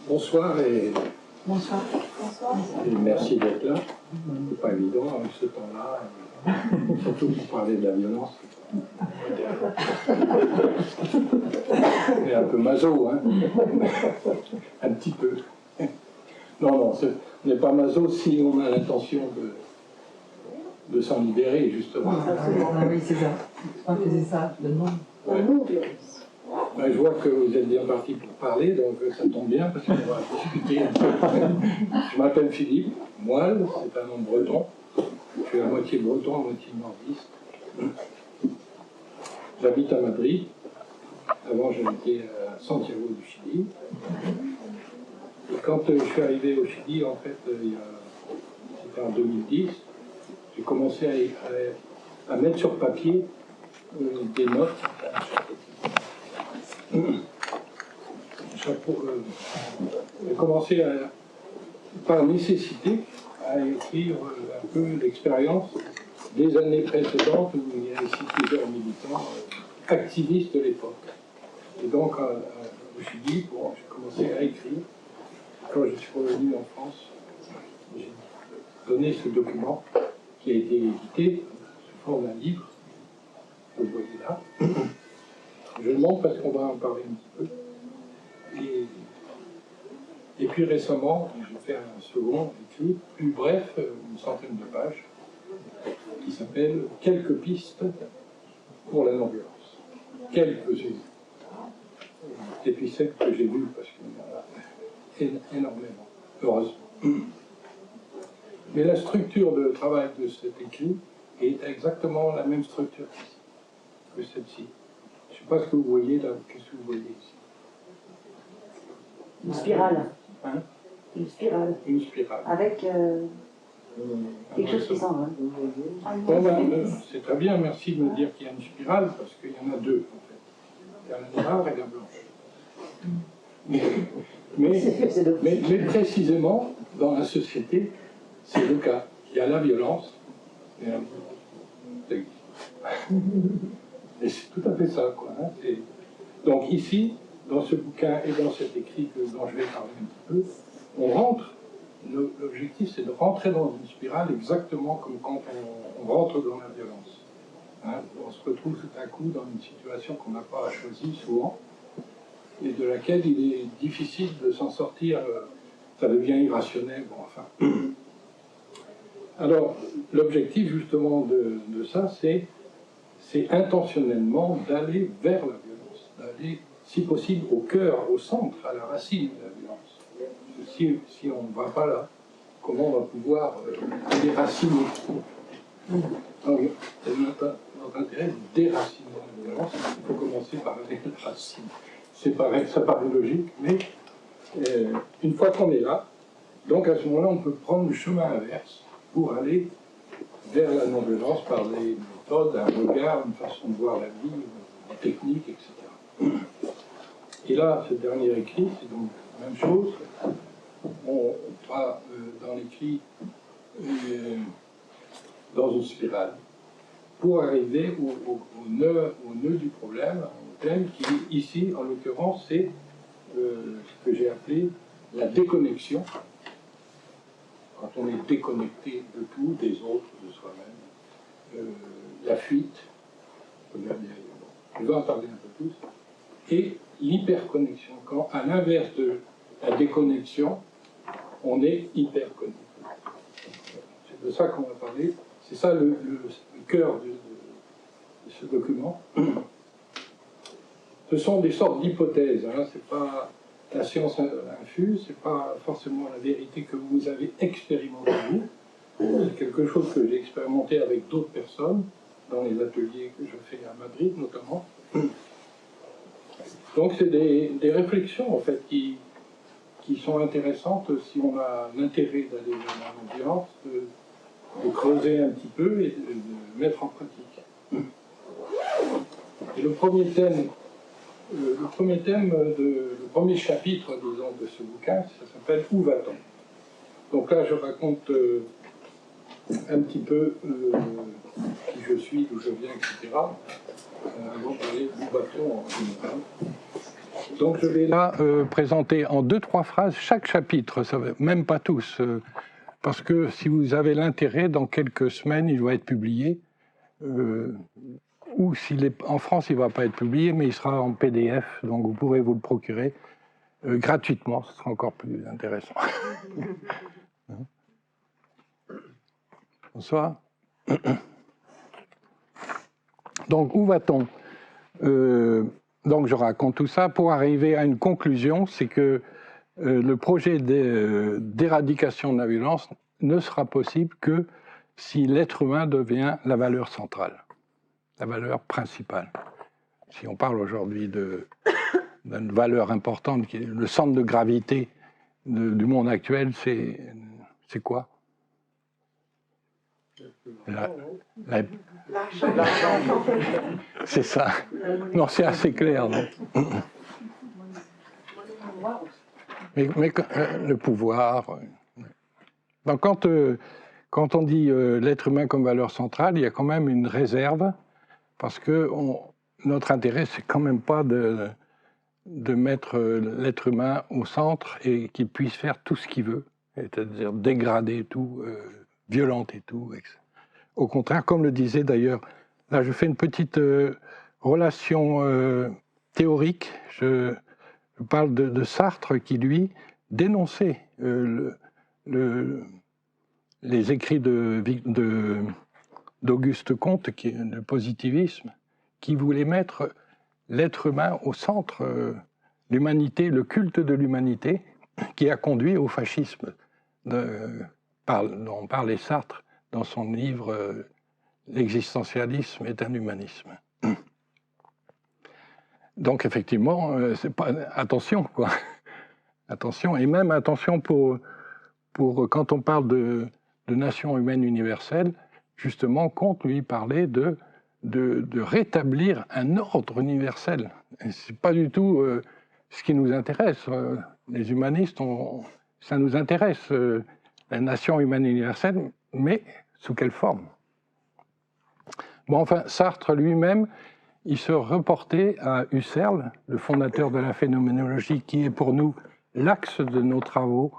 Bonsoir et Bonsoir. merci d'être là. C'est pas évident avec ce temps-là, surtout pour parler de la violence. On est un peu maso, hein. Un petit peu. Non, on n'est pas maso si on a l'intention de s'en libérer, justement. Ah oui, c'est ça. On faisait ça, le nom. Ouais. Ben, je vois que vous êtes bien parti pour parler, donc ça tombe bien parce qu'on va discuter un peu. Je m'appelle Philippe Moelle, c'est un nom breton. Je suis à moitié breton, à moitié nordiste. J'habite à Madrid. Avant, j'habitais à Santiago du Chili. Et quand je suis arrivé au Chili, en fait, c'était en 2010, j'ai commencé à mettre sur papier des notes. J'ai commencé par nécessité à écrire un peu l'expérience des années précédentes où il y avait ici plusieurs militants activistes de l'époque. Et donc, au Chili, j'ai commencé à écrire. Quand je suis revenu en France, j'ai donné ce document qui a été édité sous forme d'un livre. Vous voyez là. Je le montre parce qu'on va en parler un petit peu. Et puis récemment, j'ai fait un second écrit, plus bref, une centaine de pages, qui s'appelle « Quelques pistes pour la non-violence ». Quelques-unes. Et puis celles que j'ai lues, parce qu'il y en a énormément, heureusement. Mais la structure de travail de cet écrit est exactement la même structure que celle-ci. Je ne sais pas ce que vous voyez là, qu'est-ce que vous voyez ici? Une spirale. Hein? Une spirale. Une spirale. Avec quelque chose qui s'en va. Bon, c'est très bien, merci de me dire qu'il y a une spirale, parce qu'il y en a deux, en fait. Il y a la noire et la blanche. Mais précisément, dans la société, c'est le cas. Il y a la violence et la violence. Et c'est tout à fait ça, quoi. Hein. Donc ici, dans ce bouquin et dans cet écrit dont je vais parler un petit peu, on rentre, l'objectif c'est de rentrer dans une spirale exactement comme quand on rentre dans la violence. Hein. On se retrouve tout à coup dans une situation qu'on n'a pas choisie souvent, et de laquelle il est difficile de s'en sortir, ça devient irrationnel, bon, enfin. Alors, l'objectif justement de ça, c'est intentionnellement d'aller vers la violence, d'aller, si possible, au cœur, au centre, à la racine de la violence. Si on ne va pas là, comment on va pouvoir déraciner? Donc, c'est notre intérêt de déraciner la violence. Il faut commencer par aller à la racine. C'est pareil, ça paraît logique, mais une fois qu'on est là, donc à ce moment-là, on peut prendre le chemin inverse pour aller vers la non-violence par des méthodes, un regard, une façon de voir la vie, des techniques, etc. Et là, ce dernier écrit, c'est donc la même chose. On va dans l'écrit dans une spirale pour arriver au nœud du problème, au thème qui, ici, en l'occurrence, c'est ce que j'ai appelé la déconnexion. Quand on est déconnecté de tout, des autres, de soi-même, la fuite, je vais en parler un peu plus, et l'hyperconnexion, quand à l'inverse de la déconnexion, on est hyperconnecté. C'est de ça qu'on va parler, c'est ça le cœur de ce document. Ce sont des sortes d'hypothèses, hein, c'est pas la science infuse, c'est pas forcément la vérité que vous avez expérimentée vous, c'est quelque chose que j'ai expérimenté avec d'autres personnes, dans les ateliers que je fais à Madrid notamment. Donc c'est des réflexions en fait qui sont intéressantes si on a l'intérêt d'aller vers la violence, de creuser un petit peu et de mettre en pratique. Et le premier thème, le premier chapitre, disons, de ce bouquin, ça s'appelle « Où va-t-on » Donc là, je raconte un petit peu qui je suis, d'où je viens, etc. Avant de parler du bâton en général. Donc je vais là présenter en 2-3 phrases chaque chapitre, ça va, même pas tous, parce que si vous avez l'intérêt, dans quelques semaines, il va être publié, ou s'il est en France, il ne va pas être publié, mais il sera en PDF, donc vous pourrez vous le procurer gratuitement, ce sera encore plus intéressant. Bonsoir. Donc, où va-t-on ? Donc, je raconte tout ça pour arriver à une conclusion, c'est que le projet d'éradication de la violence ne sera possible que si l'être humain devient la valeur centrale, la valeur principale. Si on parle aujourd'hui d'une valeur importante, qui est le centre de gravité du monde actuel, c'est quoi ? C'est ça. Non, c'est assez clair, non ? Mais le pouvoir. Donc, quand on dit l'être humain comme valeur centrale, il y a quand même une réserve, parce que notre intérêt, c'est quand même pas de mettre l'être humain au centre et qu'il puisse faire tout ce qu'il veut, c'est-à-dire dégrader tout, violenter tout. Au contraire, comme le disait d'ailleurs, là je fais une petite relation théorique, je parle de Sartre qui, lui, dénonçait les écrits d'Auguste Comte, qui est le positivisme, qui voulait mettre l'être humain au centre, l'humanité, le culte de l'humanité, qui a conduit au fascisme, dont parlait Sartre dans son livre « L'existentialisme est un humanisme ». Donc effectivement, c'est pas, attention, quoi. Attention, et même attention pour quand on parle de nation humaine universelle, justement, Comte, lui, parlait de rétablir un ordre universel. Ce n'est pas du tout ce qui nous intéresse. Les humanistes, ça nous intéresse, la nation humaine universelle, mais sous quelle forme ? Bon, enfin, Sartre lui-même, il se reportait à Husserl, le fondateur de la phénoménologie, qui est pour nous l'axe de nos travaux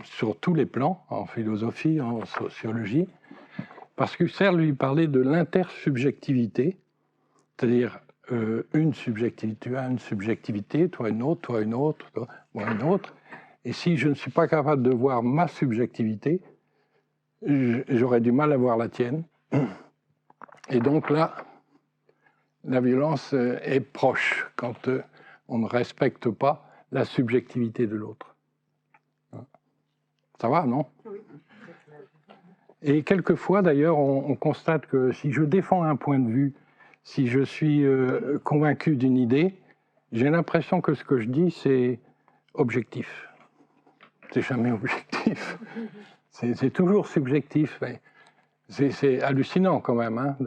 sur tous les plans, en philosophie, en sociologie, parce qu'Husserl lui parlait de l'intersubjectivité, c'est-à-dire une subjectivité, tu as une subjectivité, toi une autre, moi une autre, et si je ne suis pas capable de voir ma subjectivité, j'aurais du mal à voir la tienne. Et donc là, la violence est proche quand on ne respecte pas la subjectivité de l'autre. Ça va, non ? Oui. Et quelquefois, d'ailleurs, on constate que si je défends un point de vue, si je suis convaincu d'une idée, j'ai l'impression que ce que je dis, c'est objectif. C'est jamais objectif. C'est toujours subjectif. C'est hallucinant quand même, hein,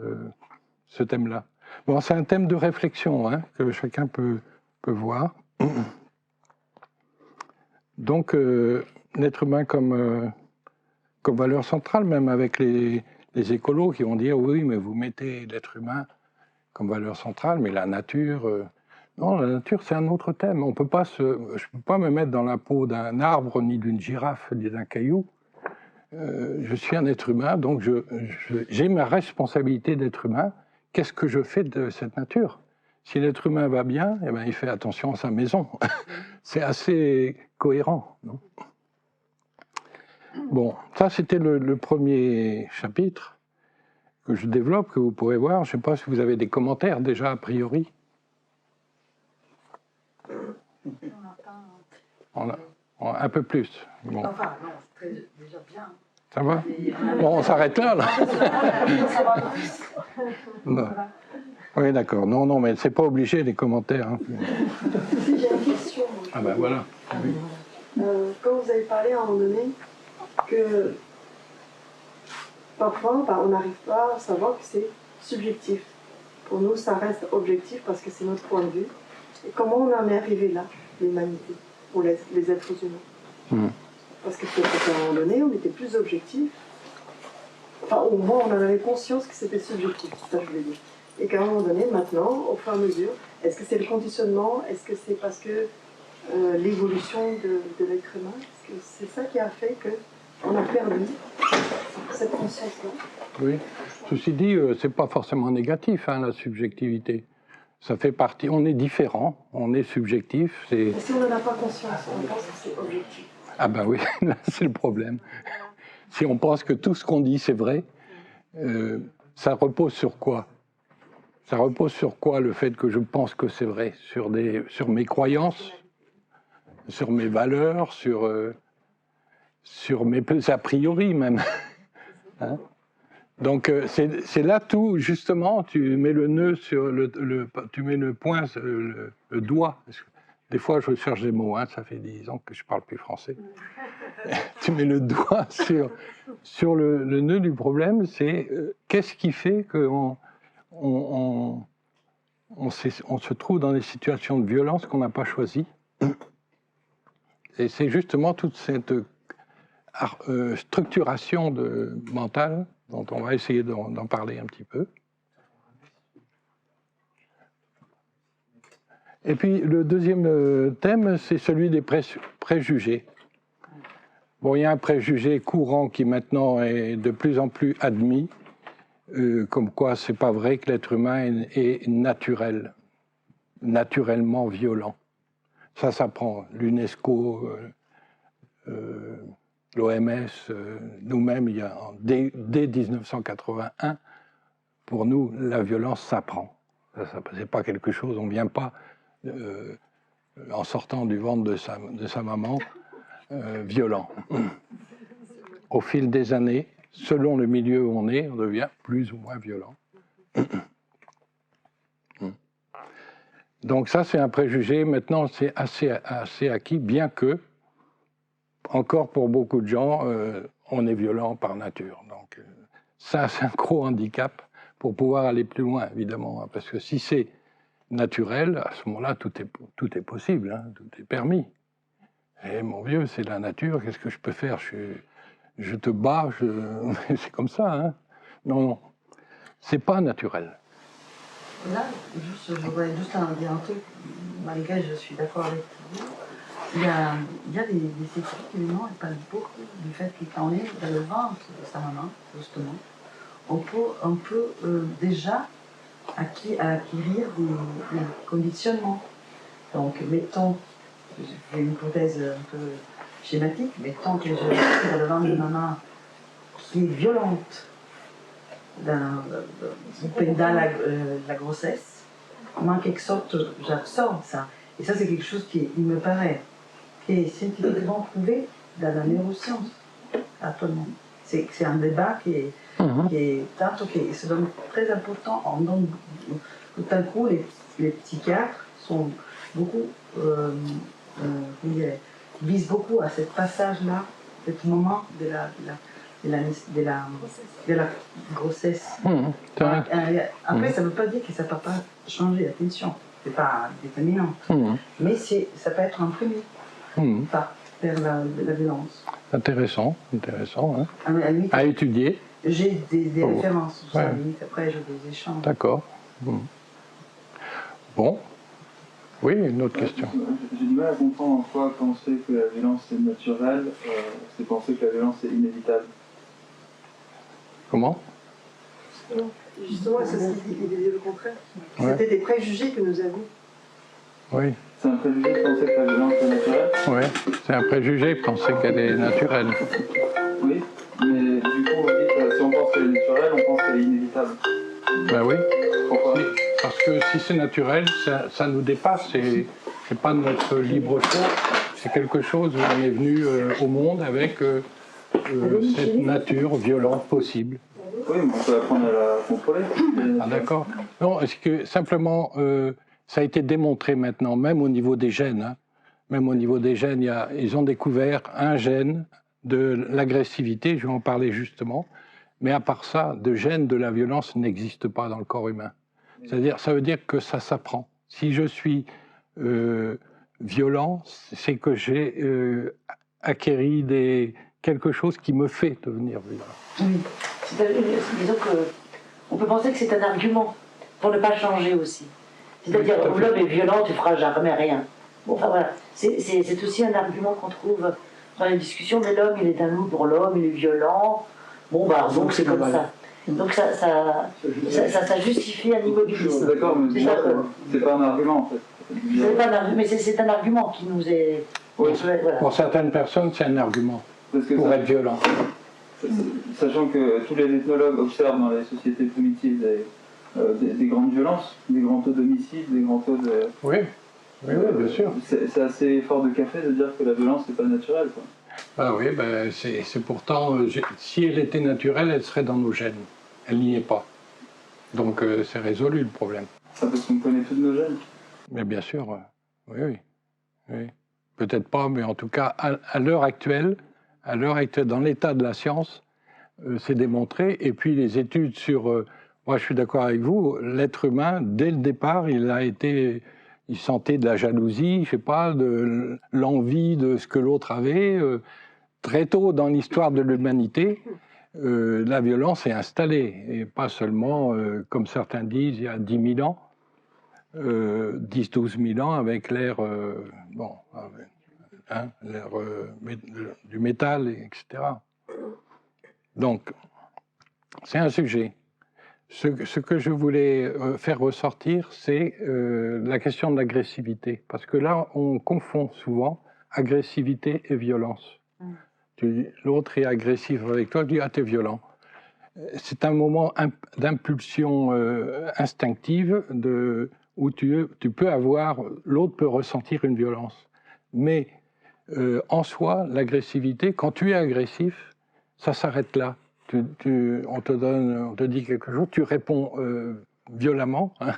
ce thème-là. Bon, c'est un thème de réflexion, hein, que chacun peut voir. Donc, l'être humain comme valeur centrale, même avec les écolos qui vont dire oui, mais vous mettez l'être humain comme valeur centrale, mais la nature... non, la nature, c'est un autre thème. Je ne peux pas me mettre dans la peau d'un arbre, ni d'une girafe, ni d'un caillou. Je suis un être humain, donc j'ai ma responsabilité d'être humain. Qu'est-ce que je fais de cette nature ? Si l'être humain va bien, eh bien, il fait attention à sa maison. C'est assez cohérent, non ? Bon, ça c'était le premier chapitre que je développe, que vous pourrez voir. Je ne sais pas si vous avez des commentaires déjà a priori. Un peu plus. Bon. Enfin, non, c'est déjà bien. Ça va ? Bon, on s'arrête là. Ça va plus. Non. Oui, d'accord. Non, mais c'est pas obligé les commentaires. Hein. Si j'ai une question. Ah ben voilà. Oui. Quand vous avez parlé à un moment donné que parfois on n'arrive pas à savoir que c'est subjectif. Pour nous, ça reste objectif parce que c'est notre point de vue. Et comment on en est arrivé là, l'humanité, pour les êtres humains Parce que peut-être qu'à un moment donné, on était plus objectif. Enfin, au moins, on en avait conscience que c'était subjectif, c'est ça que je voulais dire. Et qu'à un moment donné, maintenant, au fur et à mesure, est-ce que c'est le conditionnement? Est-ce que c'est parce que l'évolution de l'être humain? Est-ce que c'est ça qui a fait qu'on a perdu cette conscience-là? Oui. Ceci dit, c'est pas forcément négatif, hein, la subjectivité. Ça fait partie. On est différent, on est subjectif. Mais si on n'en a pas conscience, on pense que c'est objectif. Ah ben oui, là c'est le problème. Si on pense que tout ce qu'on dit c'est vrai, ça repose sur quoi? Ça repose sur quoi le fait que je pense que c'est vrai? Sur mes croyances, sur mes valeurs, sur mes a priori même. Hein? Donc c'est là tout, justement, tu mets le nœud sur tu mets le point, le doigt. Des fois, je cherche des mots, hein, ça fait 10 ans que je ne parle plus français. Tu mets le doigt sur le nœud du problème, c'est qu'est-ce qui fait qu'on se trouve dans des situations de violence qu'on n'a pas choisies. Et c'est justement toute cette structuration mentale dont on va essayer d'en parler un petit peu. Et puis le deuxième thème, c'est celui des préjugés. Bon, il y a un préjugé courant qui maintenant est de plus en plus admis, comme quoi c'est pas vrai que l'être humain est naturel, naturellement violent. Ça s'apprend. L'UNESCO, l'OMS, nous-mêmes, dès 1981, pour nous, la violence s'apprend. C'est pas quelque chose, on ne vient pas en sortant du ventre de sa maman violent. Au fil des années, selon le milieu où on est, on devient plus ou moins violent. Donc ça, c'est un préjugé. Maintenant, c'est assez acquis, bien que, encore pour beaucoup de gens, on est violent par nature. Donc ça, c'est un gros handicap pour pouvoir aller plus loin, évidemment. Parce que si c'est naturel, à ce moment-là, tout est possible, hein, tout est permis. Et mon vieux, c'est la nature, qu'est-ce que je peux faire? Je te bats, c'est comme ça. Hein. Non, c'est pas naturel. Là, je voudrais juste dire un truc, malgré je suis d'accord avec vous. Il y a des scientifiques qui parlent beaucoup du fait que quand on est dans le ventre de sa maman, justement, on peut déjà acquérir des conditionnements. Donc, mettons, je fais une hypothèse un peu schématique, mettons que je suis dans le ventre de maman qui est violente pendant la grossesse, en quelque sorte, j'absorbe ça. Et ça, c'est quelque chose qui, il me paraît, qui est scientifiquement prouvé dans la neuroscience, actuellement. C'est un débat qui est se donne très important. Tout à coup, les psychiatres sont beaucoup, visent beaucoup à ce passage-là, ce moment de la grossesse. Après, ça ne veut pas dire que ça ne peut pas changer, attention, ce n'est pas déterminant. Mais ça peut être un premier pas vers la violence. Intéressant, hein. À étudier. J'ai des références, ouais. Après j'ai des échanges. D'accord. Bon. Oui, une autre question. J'ai du mal à comprendre en quoi penser que la violence est naturelle, c'est penser que la violence est inévitable. Comment? Justement, c'est ce qu'il disait le contraire. Ouais. C'était des préjugés que nous avons. Oui. C'est un préjugé de penser que la violence est naturelle? Oui, c'est un préjugé de penser qu'elle est naturelle. Oui, mais du coup, on dit que si on pense qu'elle est naturelle, on pense qu'elle est inévitable. Ben oui. Pourquoi? Parce que si c'est naturel, ça nous dépasse. C'est pas notre libre choix. C'est quelque chose où on est venu au monde avec cette nature violente possible. Oui, mais on peut apprendre à la contrôler. Ah d'accord. Non, est-ce que simplement, ça a été démontré maintenant, même au niveau des gènes. Hein, même au niveau des gènes, ils ont découvert un gène de l'agressivité, je vais en parler justement. Mais à part ça, de gène de la violence n'existe pas dans le corps humain. C'est-à-dire, ça veut dire que ça s'apprend. Si je suis violent, c'est que j'ai acquéri quelque chose qui me fait devenir violent. Oui. Disons qu'on peut penser que c'est un argument pour ne pas changer aussi. C'est-à-dire, l'homme est violent, tu ne feras jamais rien. Bon, enfin voilà, c'est aussi un argument qu'on trouve dans les discussions, mais l'homme, il est un loup pour l'homme, il est violent. Bon, bah, donc c'est comme ça. Donc ça justifie un Je suis immobilisme. d'accord, mais c'est pas un argument en fait. C'est pas un argument, mais c'est un argument qui nous est... Oui. Voilà. Pour certaines personnes, c'est un argument Parce que pour être violent. Sachant que tous les ethnologues observent dans les sociétés primitives des grandes violences, des grands taux d'homicide, des grands taux de... Oui, oui, bien sûr. C'est assez fort de café de dire que la violence n'est pas naturelle, quoi. Ah oui, ben c'est pourtant, si elle était naturelle, elle serait dans nos gènes. Elle n'y est pas. Donc c'est résolu le problème. Ça parce qu'on connaît tous nos gènes. Mais bien sûr, oui. Peut-être pas, mais en tout cas, à l'heure actuelle, dans l'état de la science, c'est démontré. Et puis les études sur... moi, je suis d'accord avec vous, l'être humain, dès le départ, il sentait de la jalousie, je sais pas, de l'envie de ce que l'autre avait. Très tôt dans l'histoire de l'humanité, la violence est installée, et pas seulement, comme certains disent, il y a 10 000 ans, 10-12 000 ans, avec l'ère l'ère du métal, etc. Donc, c'est un sujet. Ce que je voulais faire ressortir, c'est la question de l'agressivité. Parce que là, on confond souvent agressivité et violence. L'autre est agressif avec toi, tu dis « ah, t'es violent ». C'est un moment d'impulsion instinctive où tu peux avoir, l'autre peut ressentir une violence. Mais en soi, l'agressivité, quand tu es agressif, ça s'arrête là. On te dit quelque chose, tu réponds violemment, hein,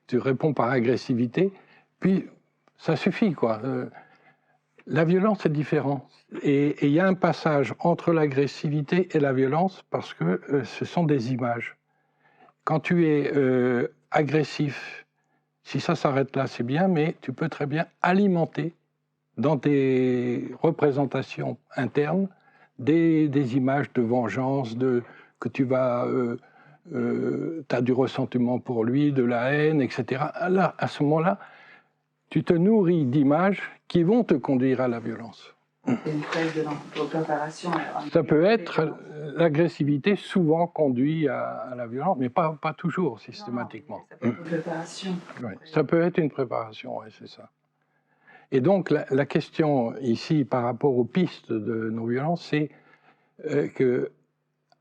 tu réponds par agressivité, puis ça suffit, quoi. La violence est différente. Et il y a un passage entre l'agressivité et la violence parce que ce sont des images. Quand tu es agressif, si ça s'arrête là, c'est bien, mais tu peux très bien alimenter dans tes représentations internes des images de vengeance, que tu vas... t'as du ressentiment pour lui, de la haine, etc. Là, à ce moment-là, tu te nourris d'images qui vont te conduire à la violence. C'est une phase de préparation. Ça peut être, l'agressivité souvent conduit à la violence, mais pas toujours systématiquement. Ça peut être une préparation. Oui, ça peut être une préparation, oui, c'est ça. Et donc la question ici par rapport aux pistes de non-violence, c'est que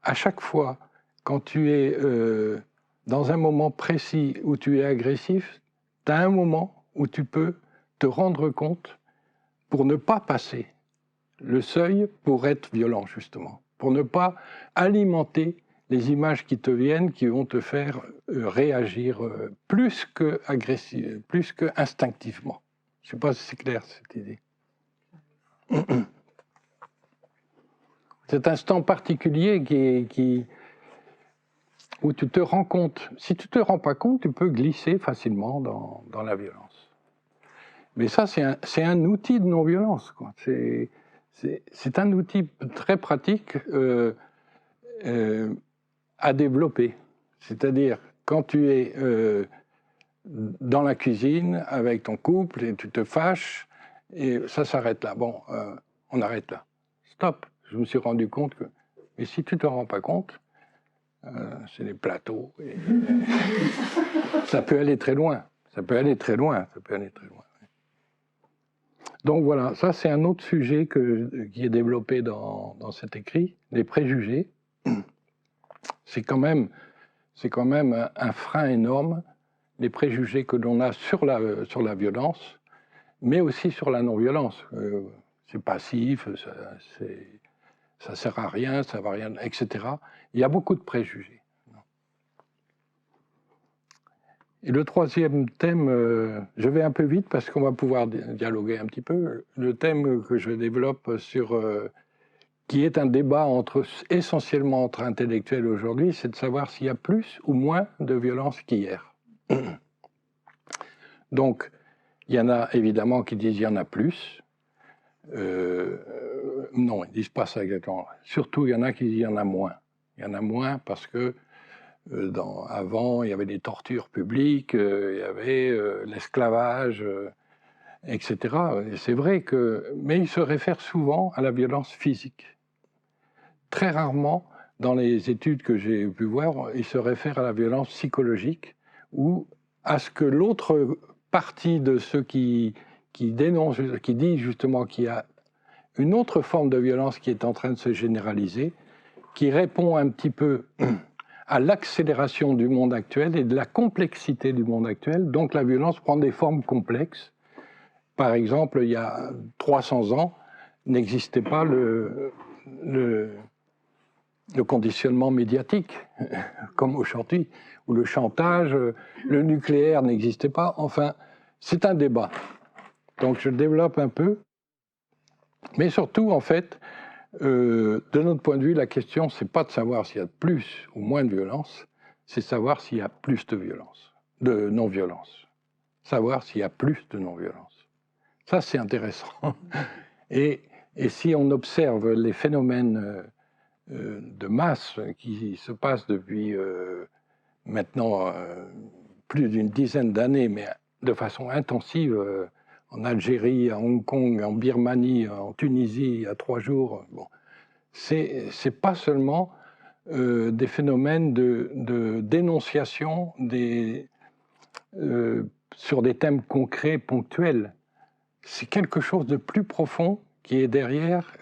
à chaque fois, quand tu es dans un moment précis où tu es agressif, tu as un moment où tu peux te rendre compte pour ne pas passer le seuil pour être violent, justement, pour ne pas alimenter les images qui te viennent, qui vont te faire réagir plus que instinctivement. Je ne sais pas si c'est clair, cette idée. Cet instant particulier où tu te rends compte. Si tu ne te rends pas compte, tu peux glisser facilement dans la violence. Mais ça, c'est un outil de non-violence, quoi. C'est un outil très pratique à développer. C'est-à-dire, quand tu es dans la cuisine avec ton couple et tu te fâches, et ça s'arrête là. Bon, on arrête là. Stop. Je me suis rendu compte que... Mais si tu ne te rends pas compte, c'est les plateaux. Et, ça peut aller très loin. Ça peut aller très loin. Donc voilà, ça c'est un autre sujet qui est développé dans cet écrit, les préjugés. C'est quand même un frein énorme, les préjugés que l'on a sur la violence, mais aussi sur la non-violence. C'est passif, ça sert à rien, ça va rien, etc. Il y a beaucoup de préjugés. Et le troisième thème, je vais un peu vite parce qu'on va pouvoir dialoguer un petit peu. Le thème que je développe qui est un débat essentiellement entre intellectuels aujourd'hui, c'est de savoir s'il y a plus ou moins de violence qu'hier. Donc, il y en a évidemment qui disent qu'il y en a plus. Non, ils ne disent pas ça exactement. Surtout, il y en a qui disent qu'il y en a moins. Il y en a moins parce que Avant, il y avait des tortures publiques, il y avait l'esclavage, etc. Et c'est vrai que... Mais il se réfère souvent à la violence physique. Très rarement, dans les études que j'ai pu voir, il se réfère à la violence psychologique ou à ce que l'autre partie de ceux qui dénoncent, qui dit justement qu'il y a une autre forme de violence qui est en train de se généraliser, qui répond un petit peu à l'accélération du monde actuel et de la complexité du monde actuel. Donc la violence prend des formes complexes. Par exemple, il y a 300 ans, n'existait pas le conditionnement médiatique, comme aujourd'hui, où le chantage, le nucléaire n'existait pas. Enfin, c'est un débat. Donc je développe un peu. Mais surtout, en fait, de notre point de vue, la question, c'est pas de savoir s'il y a plus ou moins de violence, c'est savoir s'il y a plus de violence, de non-violence. Savoir s'il y a plus de non-violence. Ça, c'est intéressant. Et si on observe les phénomènes de masse qui se passent depuis maintenant plus d'une dizaine d'années, mais de façon intensive, en Algérie, à Hong Kong, en Birmanie, en Tunisie, il y a 3 jours, bon, c'est pas seulement des phénomènes de dénonciation sur des thèmes concrets, ponctuels. C'est quelque chose de plus profond qui est derrière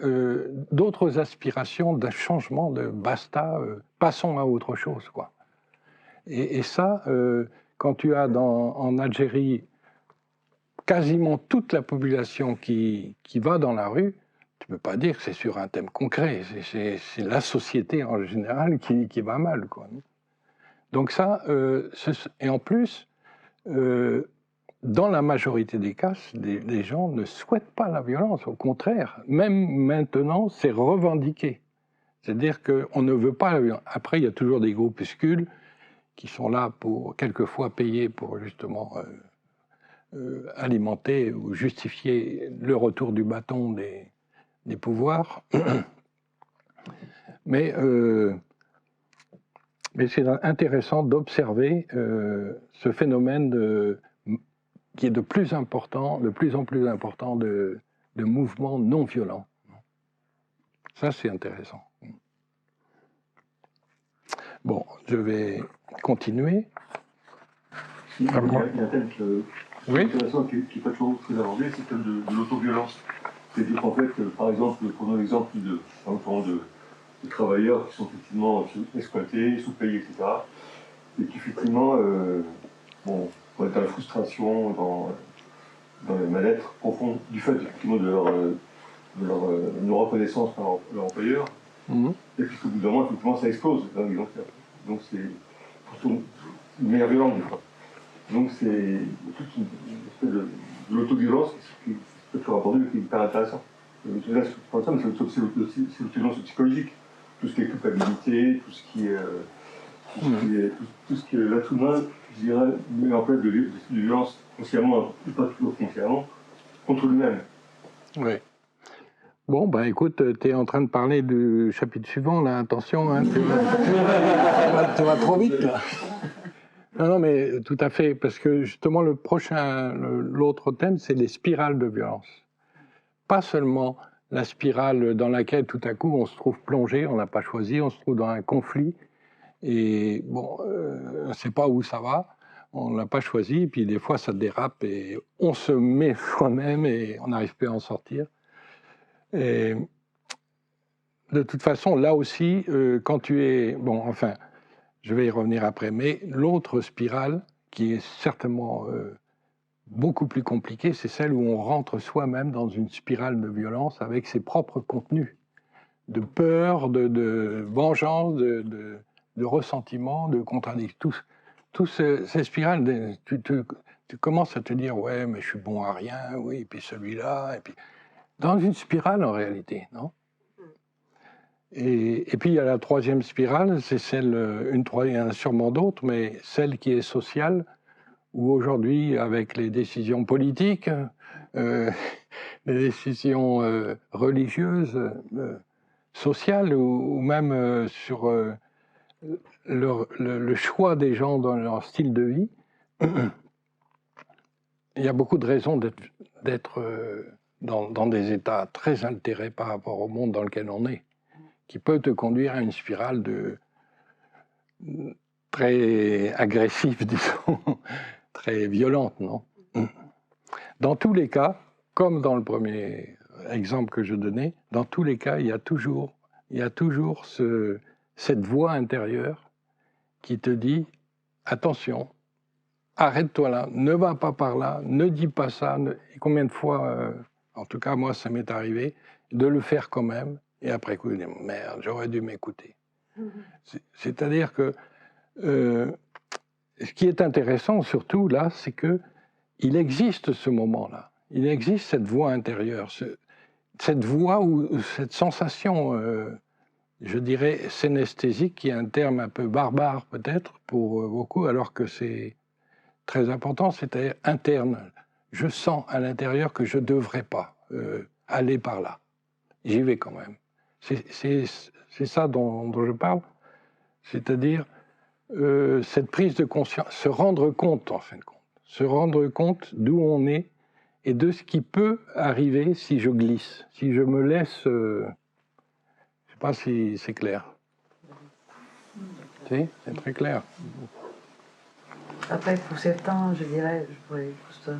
d'autres aspirations d'un changement de basta, passons à autre chose, quoi. Et ça, quand tu as en Algérie quasiment toute la population qui va dans la rue, tu ne peux pas dire que c'est sur un thème concret, c'est la société en général qui va mal, quoi. Donc ça, et en plus, dans la majorité des cas, les gens ne souhaitent pas la violence, au contraire. Même maintenant, c'est revendiqué. C'est-à-dire qu'on ne veut pas la violence. Après, il y a toujours des groupuscules qui sont là pour, quelquefois, payer pour justement alimenter ou justifier le retour du bâton des pouvoirs. Mais c'est intéressant d'observer ce phénomène qui est de plus en plus important de mouvements non violents. Ça, c'est intéressant. Bon, je vais continuer. Il y a un thème intéressant qui n'est pas toujours très abordé, c'est le thème de l'autoviolence. C'est-à-dire qu'en fait, par exemple, prenons l'exemple de travailleurs qui sont effectivement exploités, sous-payés, etc. Et qui effectivement vont être dans la frustration, dans le mal-être profond du fait effectivement de leur non-reconnaissance par leur employeur. Et puis qu'au bout d'un moment, effectivement, ça explose. Donc c'est plutôt une manière violente, des fois. Donc c'est toute une espèce de l'autoviolence qui peut être rapportée, mais qui est hyper intéressant. C'est l'autoviolence psychologique. Tout ce qui est culpabilité, tout ce qui est l'être humain, je dirais, met en place de violence consciemment, pas toujours consciemment, contre lui-même. Oui. Bon, ben écoute, tu es en train de parler du chapitre suivant, là, attention, hein, tu vas trop vite, là. Non, mais tout à fait, parce que justement, l'autre thème, c'est les spirales de violence. Pas seulement la spirale dans laquelle, tout à coup, on se trouve plongé, on n'a pas choisi, on se trouve dans un conflit, et bon, on ne sait pas où ça va, on ne l'a pas choisi, et puis des fois, ça dérape, et on se met soi-même, et on n'arrive plus à en sortir. Et de toute façon, là aussi, quand tu es... Bon, enfin, je vais y revenir après, mais l'autre spirale, qui est certainement beaucoup plus compliquée, c'est celle où on rentre soi-même dans une spirale de violence avec ses propres contenus, de peur, de vengeance, de ressentiment, de contradiction. Toutes ces spirales, tu commences à te dire « ouais, mais je suis bon à rien, oui, et puis celui-là, et puis... » Dans une spirale, en réalité, non ? Et puis, il y a la troisième spirale, c'est celle, il y en a sûrement d'autres, mais celle qui est sociale, où aujourd'hui, avec les décisions politiques, les décisions religieuses, sociales, ou même sur le choix des gens dans leur style de vie, il y a beaucoup de raisons d'être dans des états très altérés par rapport au monde dans lequel on est, qui peut te conduire à une spirale très agressive, disons, très violente, non? Dans tous les cas, comme dans le premier exemple que je donnais, dans tous les cas, il y a toujours cette voix intérieure qui te dit « Attention, arrête-toi là, ne va pas par là, ne dis pas ça. » Et combien de fois, en tout cas moi ça m'est arrivé, de le faire quand même, et après coup, je dis « Merde, j'aurais dû m'écouter. » C'est-à-dire que ce qui est intéressant surtout là, c'est que il existe ce moment-là, il existe cette voix intérieure, cette voix ou cette sensation, je dirais, synesthésique, qui est un terme un peu barbare peut-être pour beaucoup, alors que c'est très important, c'est-à-dire interne. Je sens à l'intérieur que je ne devrais pas aller par là. J'y vais quand même. C'est ça dont je parle, c'est-à-dire cette prise de conscience, se rendre compte en fin de compte, se rendre compte d'où on est et de ce qui peut arriver si je glisse, si je me laisse... je ne sais pas si c'est clair. Si, c'est très clair. Après, pour certains, je dirais, je pourrais juste,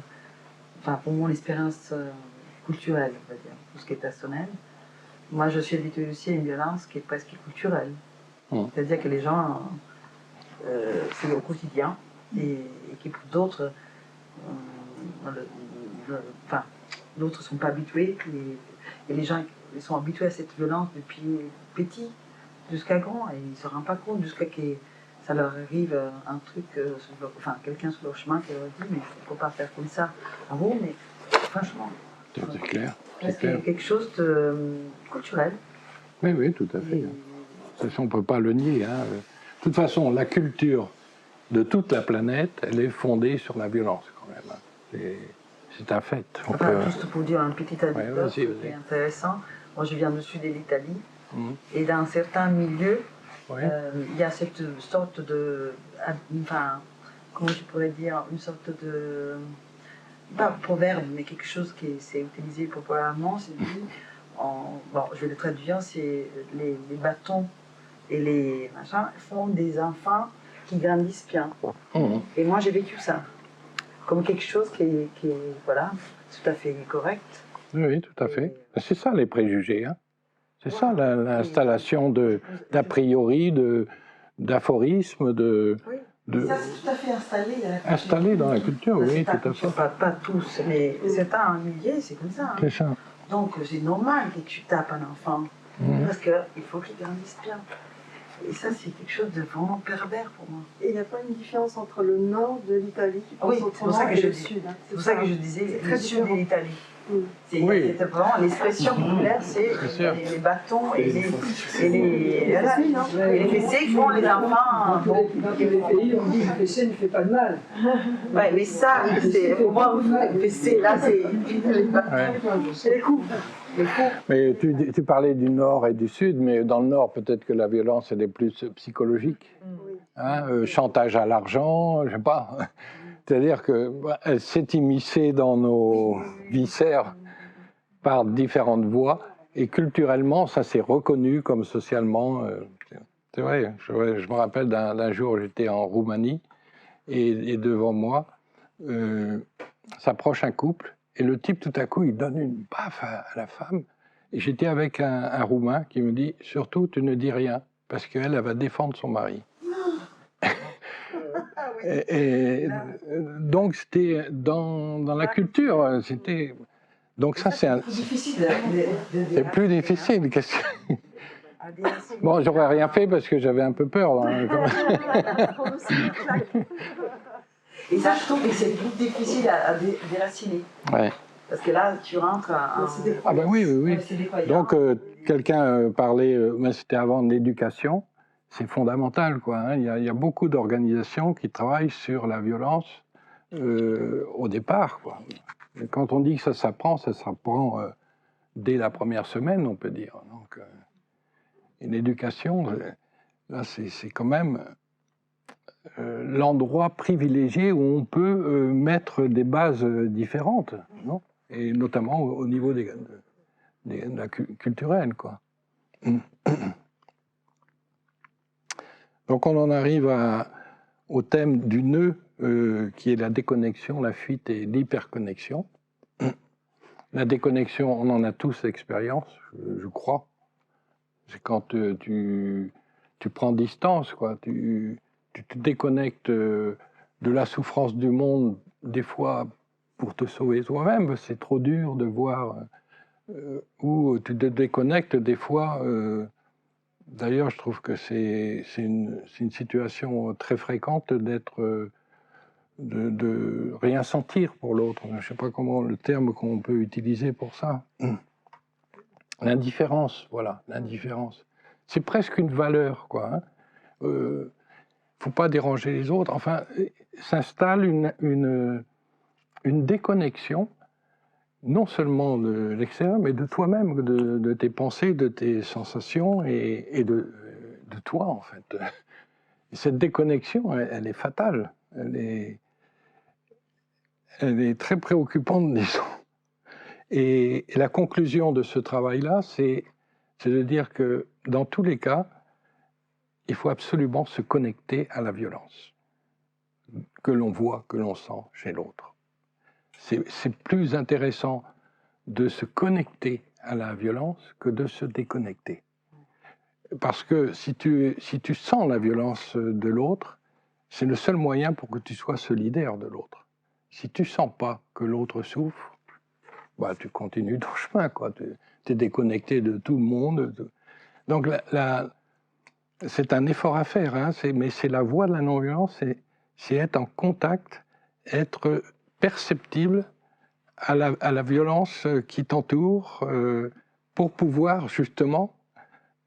enfin, pour mon expérience culturelle, on va dire, tout ce qui est personnel, moi je suis habituée aussi à une violence qui est presque culturelle. C'est-à-dire que les gens, c'est au quotidien, et qui pour d'autres, enfin, d'autres ne sont pas habitués, et les gens ils sont habitués à cette violence depuis petit jusqu'à grand, et ils ne se rendent pas compte jusqu'à ce que ça leur arrive un truc, enfin quelqu'un sur leur chemin qui leur dit mais il ne faut pas faire comme ça. Ah bon, mais franchement. C'est clair. Parce qu'il y a quelque chose de culturel. Oui, oui, tout à fait. On ne peut pas le nier. Hein. De toute façon, la culture de toute la planète, elle est fondée sur la violence quand même. C'est un fait. Enfin, juste pour dire un petit anecdote qui est intéressant. Moi, je viens du sud de l'Italie, et dans certains milieux, il y a cette sorte de, enfin, comment je pourrais dire, une sorte de, pas proverbe, mais quelque chose qui s'est utilisé populairement, c'est dit, bon, je vais le traduire, c'est les bâtons et les machins font des enfants qui grandissent bien. Et moi, j'ai vécu ça comme quelque chose qui est voilà, tout à fait correct. Oui, tout à fait. C'est ça les préjugés. Hein. C'est ça l'installation d'a priori, d'aphorismes, Oui. Ça, c'est tout à fait installé dans la culture. Installé dans la culture, oui, tout à fait. Pas tous, mais certains milliers, c'est comme ça. Hein. C'est ça. Donc, c'est normal que tu tapes un enfant, parce qu'il faut qu'il grandisse bien. Et ça, c'est quelque chose de vraiment pervers pour moi. Et il n'y a pas une différence entre le nord de l'Italie qui pense autrement et le sud. C'est pour ça que je disais le sud de l'Italie. C'est oui. Vraiment l'expression populaire, c'est les bâtons et les fessées qui font les enfants. Dans tous les pays, on dit le fessé ne fait pas de mal. Oui, mais ça, c'est pour moi, le fessé, là, c'est les bâtons, c'est les coups. Mais tu parlais du nord et du sud, mais dans le nord, peut-être que la violence, elle est plus psychologique. Hein, chantage à l'argent, je ne sais pas. C'est-à-dire qu'elle s'est immiscée dans nos viscères par différentes voies, et culturellement, ça s'est reconnu comme socialement. C'est vrai, je me rappelle d'un jour, j'étais en Roumanie, et devant moi, s'approche un couple, et le type, tout à coup, il donne une baffe à la femme, et j'étais avec un Roumain qui me dit « Surtout, tu ne dis rien, parce qu'elle va défendre son mari. » Et donc c'était dans la culture, c'était donc ça c'est plus difficile. C'est plus difficile. Bon, j'aurais rien fait parce que j'avais un peu peur. Et ça, je trouve que c'est plus difficile à déraciner. Ouais. Parce que là, tu rentres à... Ah ben oui. Donc quelqu'un parlait, mais c'était avant de l'éducation. C'est fondamental, quoi. Hein. Il y a beaucoup d'organisations qui travaillent sur la violence au départ, quoi. Et quand on dit que ça s'apprend dès la première semaine, on peut dire. Donc, une éducation, là c'est quand même l'endroit privilégié où on peut mettre des bases différentes, non? Et notamment au niveau de la culturelle, quoi. Donc on en arrive au thème du nœud, qui est la déconnexion, la fuite et l'hyperconnexion. La déconnexion, on en a tous l'expérience, je crois. C'est quand tu prends distance, quoi. Tu te déconnectes de la souffrance du monde, des fois pour te sauver toi-même. C'est trop dur de voir. Ou tu te déconnectes des fois. D'ailleurs, je trouve que c'est une situation très fréquente d'être. De rien sentir pour l'autre. Je ne sais pas comment le terme qu'on peut utiliser pour ça. L'indifférence, voilà, l'indifférence. C'est presque une valeur, quoi. Faut pas déranger les autres. Enfin, s'installe une déconnexion, non seulement de l'extérieur, mais de toi-même, de tes pensées, de tes sensations et de toi, en fait. Et cette déconnexion, elle est fatale. Elle est très préoccupante, disons. Et la conclusion de ce travail-là, c'est de dire que dans tous les cas, il faut absolument se connecter à la violence que l'on voit, que l'on sent chez l'autre. C'est plus intéressant de se connecter à la violence que de se déconnecter. Parce que si tu sens la violence de l'autre, c'est le seul moyen pour que tu sois solidaire de l'autre. Si tu ne sens pas que l'autre souffre, bah, tu continues ton chemin, quoi. Tu es déconnecté de tout le monde. Donc c'est un effort à faire, hein, mais c'est la voie de la non-violence, c'est être en contact, être perceptible à la violence qui t'entoure pour pouvoir justement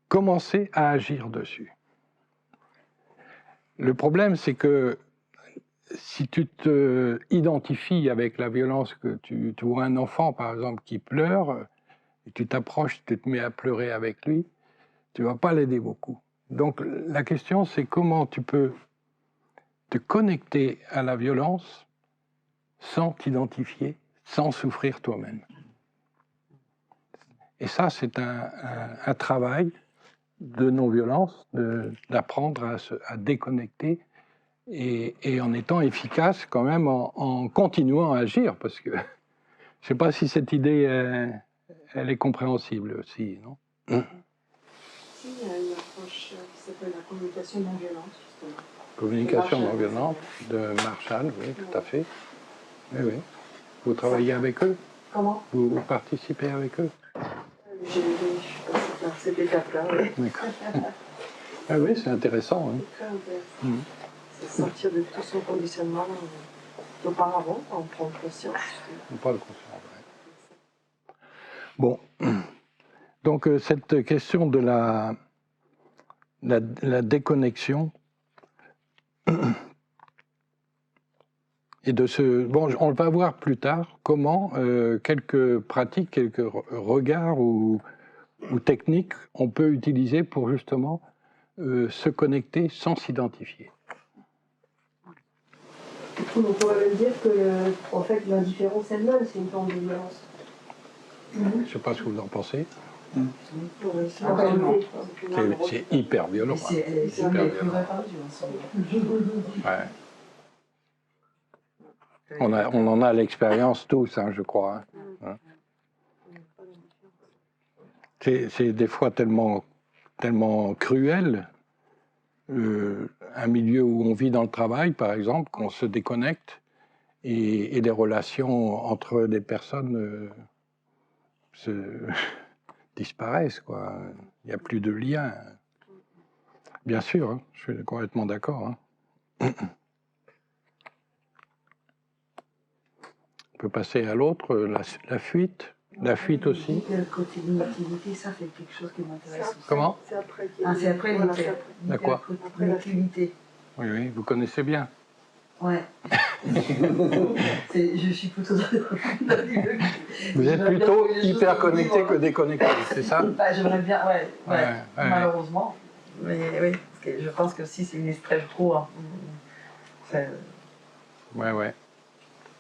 commencer à agir dessus. Le problème, c'est que si tu te identifies avec la violence, que tu vois un enfant, par exemple, qui pleure, et tu t'approches, tu te mets à pleurer avec lui, tu ne vas pas l'aider beaucoup. Donc la question, c'est comment tu peux te connecter à la violence sans t'identifier, sans souffrir toi-même. Et ça, c'est un travail de non-violence, d'apprendre à déconnecter et en étant efficace quand même en continuant à agir, parce que je ne sais pas si cette idée, elle est compréhensible aussi, non? Si, il y a une approche qui s'appelle la communication non violente, justement. Communication non violente de Marshall, oui, tout à fait. Oui, oui. Vous travaillez avec eux? Comment? Vous participez avec eux? Je suis passée par cette étape-là, oui. D'accord. Ah oui, c'est intéressant. Hein. C'est très intéressant. C'est sortir de tout son conditionnement d'auparavant, en prendre conscience. On parle conscience, ouais. Bon, donc cette question de la déconnexion et de ce... Bon, on va voir plus tard comment quelques pratiques, quelques regards ou techniques on peut utiliser pour justement se connecter sans s'identifier. On pourrait même dire que en fait, l'indifférence elle-même, c'est une forme de violence. Je ne sais pas ce que vous en pensez. C'est hyper violent. C'est hyper violent. Ouais. On en a l'expérience tous, hein, je crois. Hein. C'est des fois tellement cruel, un milieu où on vit dans le travail, par exemple, qu'on se déconnecte et des relations entre des personnes disparaissent, quoi. Il n'y a plus de lien. Bien sûr, hein, je suis complètement d'accord. Hein. On peut passer à l'autre, la fuite. La fuite aussi. Le côté de l'utilité, ça fait quelque chose qui m'intéresse aussi. Comment? C'est après. C'est après La quoi? l'utilité. Oui, oui, vous connaissez bien. Ouais. Je suis plutôt... Vous êtes plutôt hyper connecté que déconnecté, c'est ça? J'aimerais bien, ouais, malheureusement. Mais oui, Je pense que si c'est une stress trop, hein, Ouais.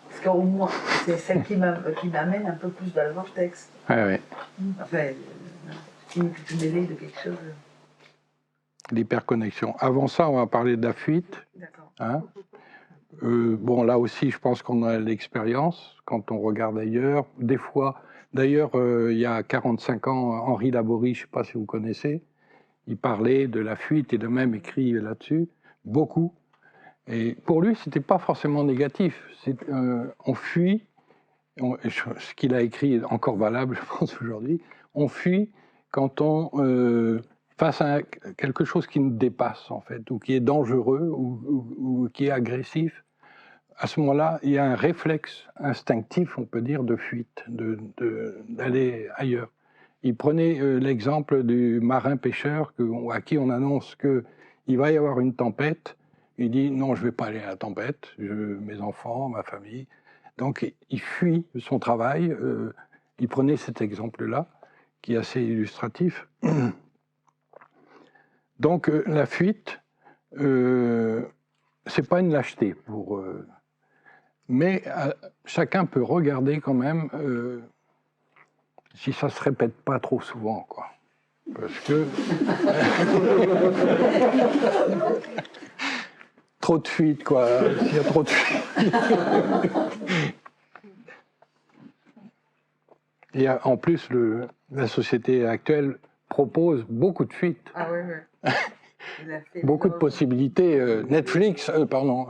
parce qu'au moins, c'est celle qui m'amène un peu plus dans le vortex. Ouais. Enfin, qui me mêler de quelque chose. L'hyperconnexion. Avant ça, on va parler de la fuite. D'accord. Hein. Bon, là aussi, je pense qu'on a l'expérience quand on regarde ailleurs. Des fois, d'ailleurs, il y a 45 ans, Henri Laborie, je ne sais pas si vous connaissez, il parlait de la fuite, il a même écrit là-dessus, beaucoup. Et pour lui, ce n'était pas forcément négatif. On fuit, ce qu'il a écrit est encore valable, je pense, aujourd'hui, on fuit quand on... face à quelque chose qui nous dépasse, en fait, ou qui est dangereux, ou qui est agressif. À ce moment-là, il y a un réflexe instinctif, on peut dire, de fuite, d'aller ailleurs. Il prenait l'exemple du marin-pêcheur à qui on annonce qu'il va y avoir une tempête. Il dit « Non, je ne vais pas aller à la tempête, mes enfants, ma famille ». Donc, il fuit son travail. Il prenait cet exemple-là, qui est assez illustratif. Donc, la fuite, c'est pas une lâcheté mais chacun peut regarder quand même si ça se répète pas trop souvent, quoi. Parce que trop de fuite, quoi. S'il y a trop de fuite. Et en plus, la société actuelle propose beaucoup de fuites. Ah oui. Beaucoup de possibilités. Netflix, pardon.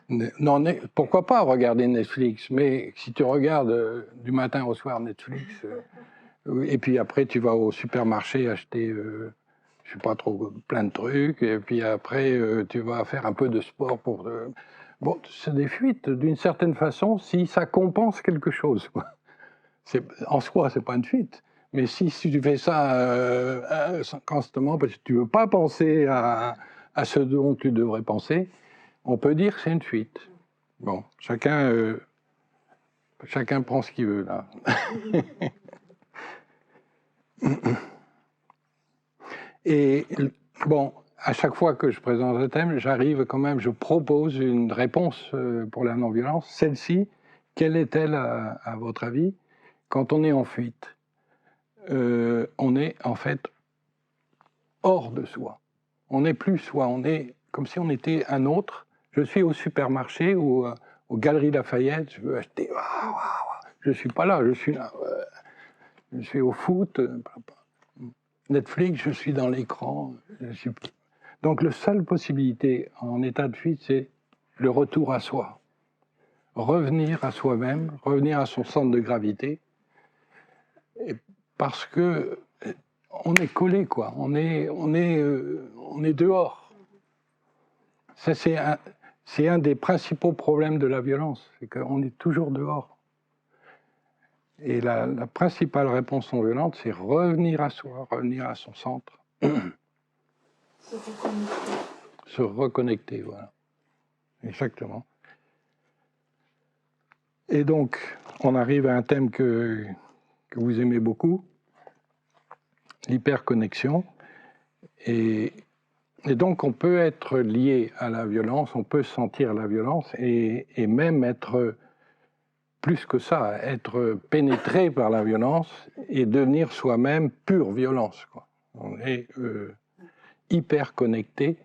Non, pourquoi pas regarder Netflix? Mais si tu regardes du matin au soir Netflix, et puis après tu vas au supermarché acheter, je sais pas trop, plein de trucs, et puis après tu vas faire un peu de sport pour... Bon, c'est des fuites, d'une certaine façon, si ça compense quelque chose, quoi. En soi, c'est pas une fuite. Mais si tu fais ça constamment, parce que tu ne veux pas penser à ce dont tu devrais penser, on peut dire que c'est une fuite. Bon, chacun prend ce qu'il veut, là. Et bon, à chaque fois que je présente un thème, j'arrive quand même, je propose une réponse pour la non-violence. Celle-ci, quelle est-elle à votre avis? Quand on est en fuite, on est en fait hors de soi. On n'est plus soi, on est comme si on était un autre. Je suis au supermarché ou aux Galeries Lafayette, je veux acheter. Je ne suis pas là, je suis là. Je suis au foot. Netflix, je suis dans l'écran. Donc la seule possibilité en état de fuite, c'est le retour à soi. Revenir à soi-même, revenir à son centre de gravité. Parce que on est collé, quoi. On est dehors. Ça, c'est un des principaux problèmes de la violence, c'est qu'on est toujours dehors. Et la principale réponse non violente, c'est revenir à soi, revenir à son centre. Se reconnecter. Se reconnecter, voilà. Exactement. Et donc, on arrive à un thème que vous aimez beaucoup, l'hyperconnexion. Et donc, on peut être lié à la violence, on peut sentir la violence et même être, plus que ça, être pénétré par la violence et devenir soi-même pure violence, quoi. On est hyper connecté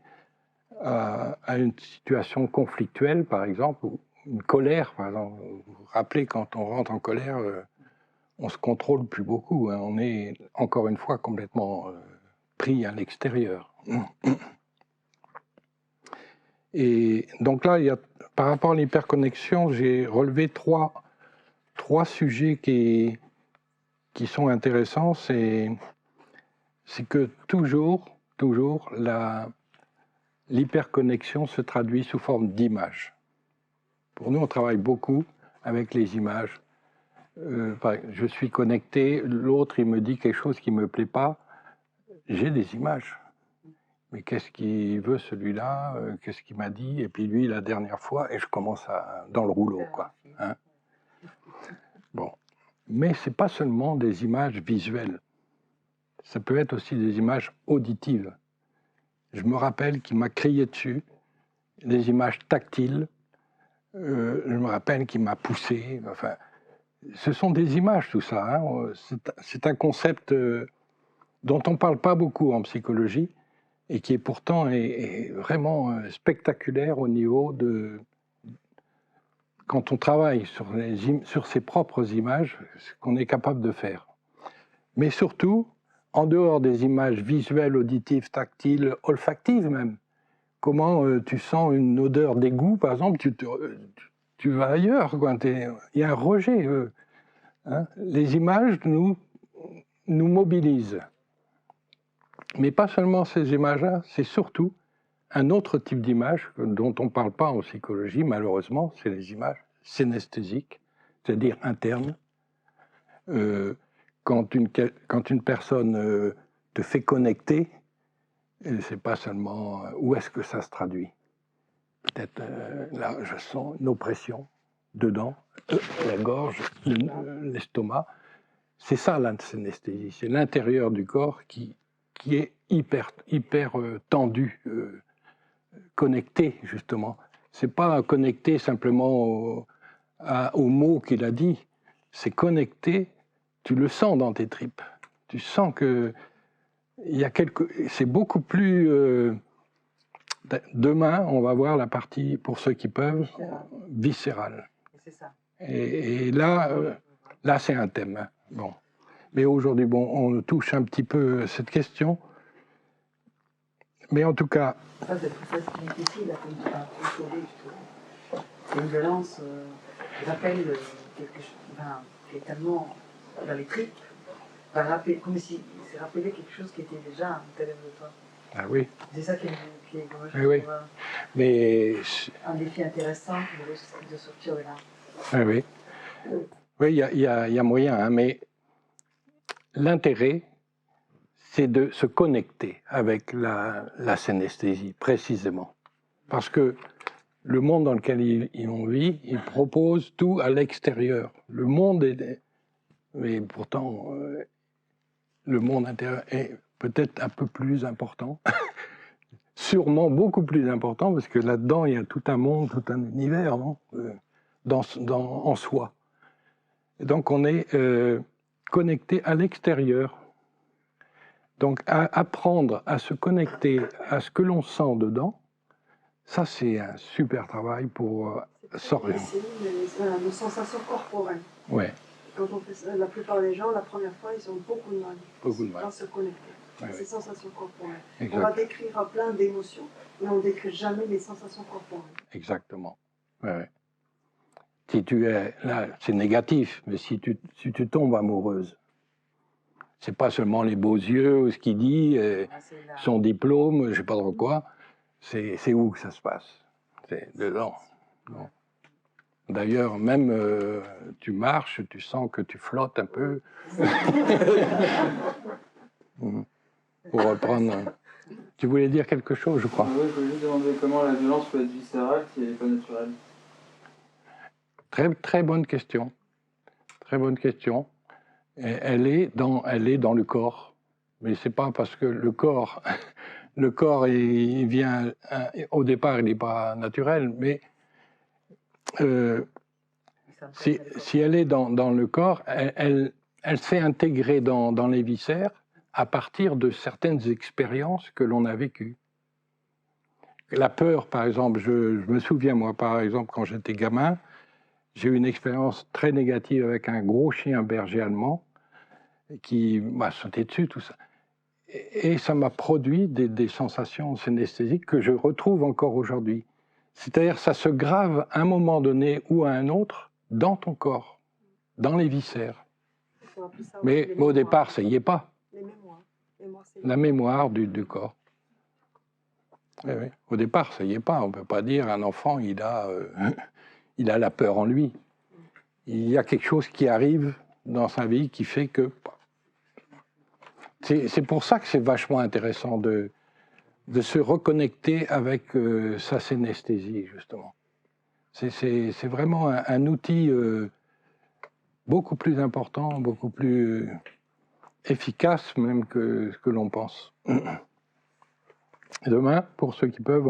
à une situation conflictuelle, par exemple, ou une colère, par exemple. Vous vous rappelez, quand on rentre en colère, on ne se contrôle plus beaucoup, hein. On est, encore une fois, complètement pris à l'extérieur. Et donc là, par rapport à l'hyperconnexion, j'ai relevé trois sujets qui sont intéressants. C'est que toujours, l'hyperconnexion se traduit sous forme d'images. Pour nous, on travaille beaucoup avec les images. Je suis connecté, l'autre, il me dit quelque chose qui ne me plaît pas. J'ai des images. Mais qu'est-ce qu'il veut, celui-là? Qu'est-ce qu'il m'a dit? Et puis lui, la dernière fois, et je commence dans le rouleau, quoi. Hein? Bon. Mais ce n'est pas seulement des images visuelles. Ça peut être aussi des images auditives. je me rappelle qu'il m'a crié dessus, des images tactiles, je me rappelle qu'il m'a poussé, enfin, ce sont des images tout ça, hein. C'est un concept dont on ne parle pas beaucoup en psychologie, et qui est pourtant est vraiment spectaculaire au niveau de... Quand on travaille sur ses propres images, ce qu'on est capable de faire. Mais surtout, en dehors des images visuelles, auditives, tactiles, olfactives même, comment tu sens une odeur d'égout, par exemple, tu vas ailleurs, quoi. Il y a un rejet. Hein. Les images nous mobilisent. Mais pas seulement ces images-là, c'est surtout un autre type d'image dont on ne parle pas en psychologie, malheureusement, c'est les images synesthésiques, c'est-à-dire internes. Quand une personne te fait connecter, c'est pas seulement où est-ce que ça se traduit. Peut-être là, je sens une oppression dedans, la gorge, l'estomac. C'est ça la synesthésie, c'est l'intérieur du corps qui est hyper tendu, connecté justement. C'est pas connecté simplement aux mots qu'il a dit, c'est connecté, tu le sens dans tes tripes. Tu sens que c'est beaucoup plus... demain, on va voir la partie, pour ceux qui peuvent, viscérale. C'est ça. Et là, c'est un thème. Hein. Bon. Mais aujourd'hui, bon, on touche un petit peu cette question. Mais en tout cas... Ça, c'est ce qui est difficile à contrôler, justement. C'est une violence qui rappelle quelque chose, qui est tellement dans les tripes, comme si c'est rappelé quelque chose qui était déjà à l'intérieur de toi. Ah oui. C'est ça qui est oui. Mais... un défi intéressant de sortir de là. Ah oui. Oui, il y a moyen, hein, mais l'intérêt, c'est de se connecter avec la synesthésie, précisément. Parce que le monde dans lequel on vit, il propose tout à l'extérieur. Le monde est... Mais pourtant, le monde intérieur est peut-être un peu plus important. Sûrement beaucoup plus important, parce que là-dedans, il y a tout un monde, tout un univers, non en soi. Et donc, on est connecté à l'extérieur. Donc, apprendre à se connecter à ce que l'on sent dedans, ça, c'est un super travail pour s'orienter. C'est nos sensations corporelles. Ouais. Quand on fait ça, la plupart des gens, la première fois, ils ont beaucoup de mal à se connecter. Ouais, ces sensations corporelles. Exact. On va décrire plein d'émotions, mais on ne décrit jamais les sensations corporelles. Exactement. Ouais. Si tu es là, c'est négatif, mais si tu tombes amoureuse, c'est pas seulement les beaux yeux, ce qu'il dit, son diplôme, je sais pas trop quoi, c'est où que ça se passe. C'est dedans. Non. D'ailleurs, même tu marches, tu sens que tu flottes un peu. Pour reprendre. Tu voulais dire quelque chose, je crois. Oui, je voulais juste demander comment la violence peut être viscérale si elle n'est pas naturelle. Très bonne question. Très bonne question. Elle est dans le corps. Mais c'est pas parce que le corps, il vient, au départ, il n'est pas naturel, mais si elle est dans le corps, elle s'est intégrée dans les viscères à partir de certaines expériences que l'on a vécues. La peur, par exemple, je me souviens, moi, par exemple, quand j'étais gamin, j'ai eu une expérience très négative avec un gros chien berger allemand qui m'a sauté dessus, tout ça. Et ça m'a produit des sensations synesthésiques que je retrouve encore aujourd'hui. C'est-à-dire ça se grave à un moment donné ou à un autre dans ton corps, dans les viscères. Mais au départ, ça n'y est pas. Les mémoires. La mémoire du corps. Oui, oui. Au départ, ça n'y est pas. On ne peut pas dire un enfant, il a la peur en lui. Il y a quelque chose qui arrive dans sa vie qui fait que... C'est pour ça que c'est vachement intéressant de se reconnecter avec sa synesthésie, justement. C'est vraiment un outil beaucoup plus important, beaucoup plus efficace même que ce que l'on pense. Demain, pour ceux qui peuvent,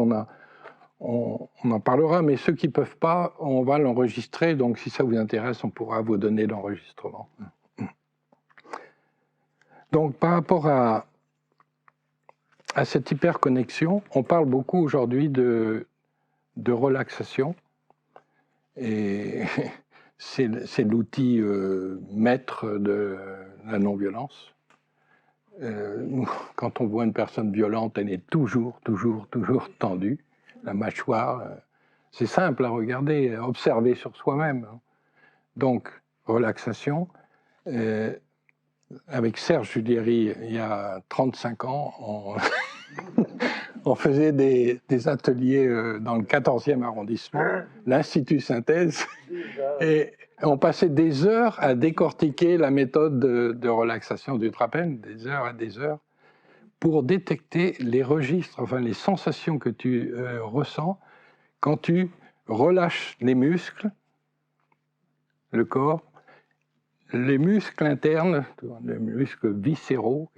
on en parlera, mais ceux qui ne peuvent pas, on va l'enregistrer, donc si ça vous intéresse, on pourra vous donner l'enregistrement. Donc par rapport à cette hyperconnexion, on parle beaucoup aujourd'hui de relaxation, et c'est l'outil maître de la non-violence. Quand on voit une personne violente, elle est toujours tendue, la mâchoire. C'est simple à regarder, à observer sur soi-même. Donc, relaxation. Avec Serge Julieri, il y a 35 ans, on faisait des ateliers dans le 14e arrondissement, l'Institut Synthèse, et on passait des heures à décortiquer la méthode de relaxation du trapèze, des heures et des heures, pour détecter les registres, enfin les sensations que tu ressens quand tu relâches les muscles, le corps, les muscles internes, les muscles viscéraux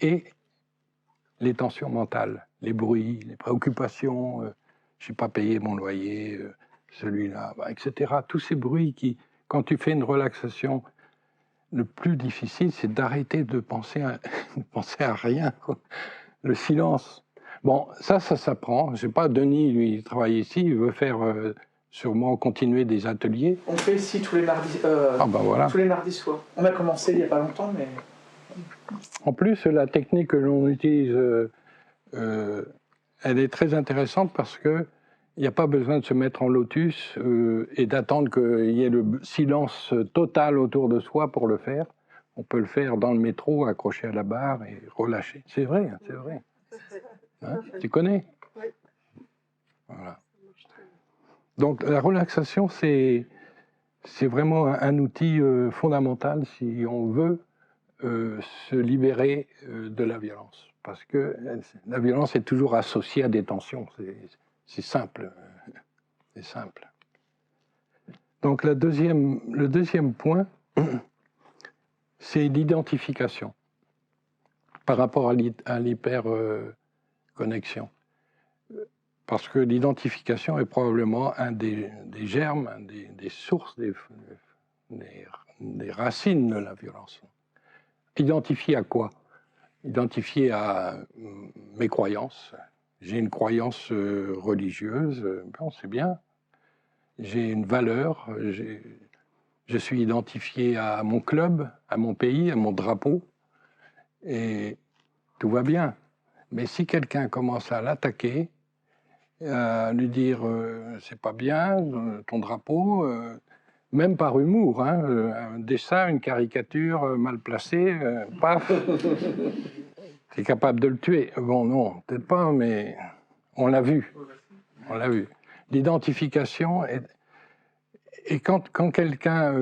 et les tensions mentales, les bruits, les préoccupations, je n'ai pas payé mon loyer, celui-là, etc. Tous ces bruits qui, quand tu fais une relaxation, le plus difficile, c'est d'arrêter de penser à rien. Le silence. Bon, ça s'apprend. Je ne sais pas, Denis, lui, il travaille ici, il veut faire sûrement continuer des ateliers. On fait ici tous les mardis, voilà. tous les mardis soirs. On a commencé il n'y a pas longtemps, mais... En plus, la technique que l'on utilise, elle est très intéressante parce qu'il n'y a pas besoin de se mettre en lotus et d'attendre qu'il y ait le silence total autour de soi pour le faire. On peut le faire dans le métro, accroché à la barre et relâcher. C'est vrai, c'est vrai. Hein, tu connais? Oui. Voilà. Donc la relaxation, c'est vraiment un outil fondamental si on veut se libérer de la violence. Parce que la violence est toujours associée à des tensions. C'est simple. C'est simple. Donc le deuxième point, c'est l'identification par rapport à l'hyperconnexion. Parce que l'identification est probablement un des germes, des sources, des racines de la violence. Identifié à quoi? Identifié à mes croyances. J'ai une croyance religieuse, bon, c'est bien. J'ai une valeur, je suis identifié à mon club, à mon pays, à mon drapeau, et tout va bien. Mais si quelqu'un commence à l'attaquer, à lui dire c'est pas bien, ton drapeau, même par humour, hein, un dessin, une caricature mal placée, paf, t'es capable de le tuer. Bon, non, peut-être pas, mais on l'a vu. On l'a vu. L'identification, et quand quelqu'un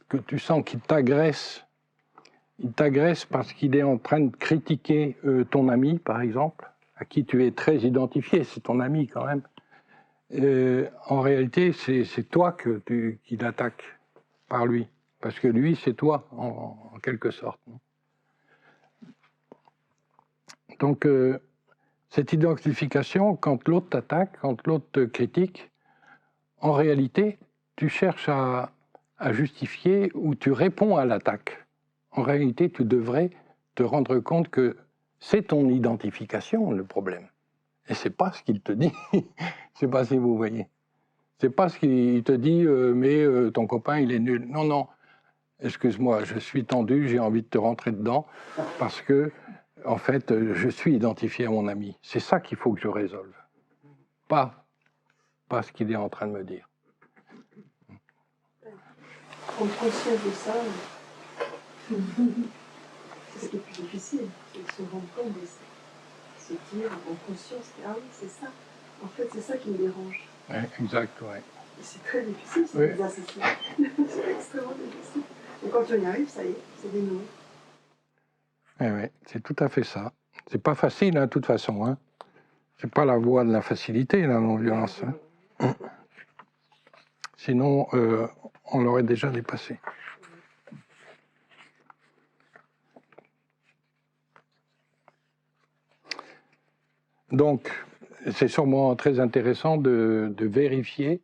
que tu sens qu'il t'agresse, il t'agresse parce qu'il est en train de critiquer ton ami, par exemple, à qui tu es très identifié, c'est ton ami quand même. En réalité, c'est toi qu'il attaque par lui. Parce que lui, c'est toi, en quelque sorte. Donc, cette identification, quand l'autre t'attaque, quand l'autre te critique, en réalité, tu cherches à justifier ou tu réponds à l'attaque. En réalité, tu devrais te rendre compte que c'est ton identification le problème. Et c'est pas ce qu'il te dit. Je ne sais pas si vous voyez. C'est pas ce qu'il te dit, mais ton copain, il est nul. Non, non. Excuse-moi, je suis tendu, j'ai envie de te rentrer dedans parce que, en fait, je suis identifié à mon ami. C'est ça qu'il faut que je résolve. Pas ce qu'il est en train de me dire. Prendre conscience de ça, c'est ce qui est plus difficile, c'est de se rendre compte de ça. Se dire en conscience que, ah oui, c'est ça. En fait, c'est ça qui me dérange. Ouais, exact, oui. Et c'est très difficile, c'est Oui. exercice-là. C'est extrêmement difficile. Et quand on y arrive, ça y est, c'est dénoué. Oui, c'est tout à fait ça. C'est pas facile, hein, de toute façon. Hein. C'est pas la voie de la facilité, la non-violence. Hein. Sinon, on l'aurait déjà dépassé. Donc, c'est sûrement très intéressant de vérifier,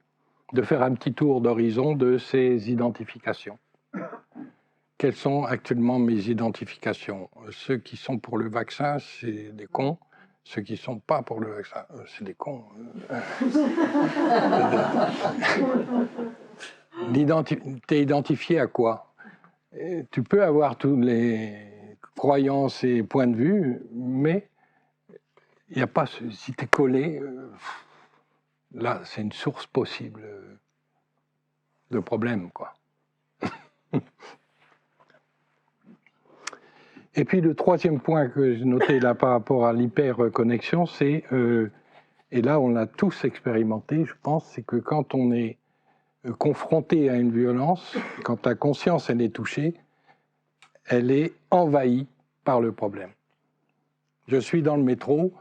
de faire un petit tour d'horizon de ces identifications. Quelles sont actuellement mes identifications? Ceux qui sont pour le vaccin, c'est des cons. Ceux qui ne sont pas pour le vaccin, c'est des cons. T'es identifié à quoi? Tu peux avoir toutes les croyances et points de vue, mais il n'y a pas, si tu es collé, là, c'est une source possible de problème, quoi. Et puis le troisième point que j'ai noté là par rapport à l'hyperconnexion, c'est, et là on l'a tous expérimenté, je pense, c'est que quand on est confronté à une violence, quand ta conscience elle est touchée, elle est envahie par le problème. Je suis dans le métro,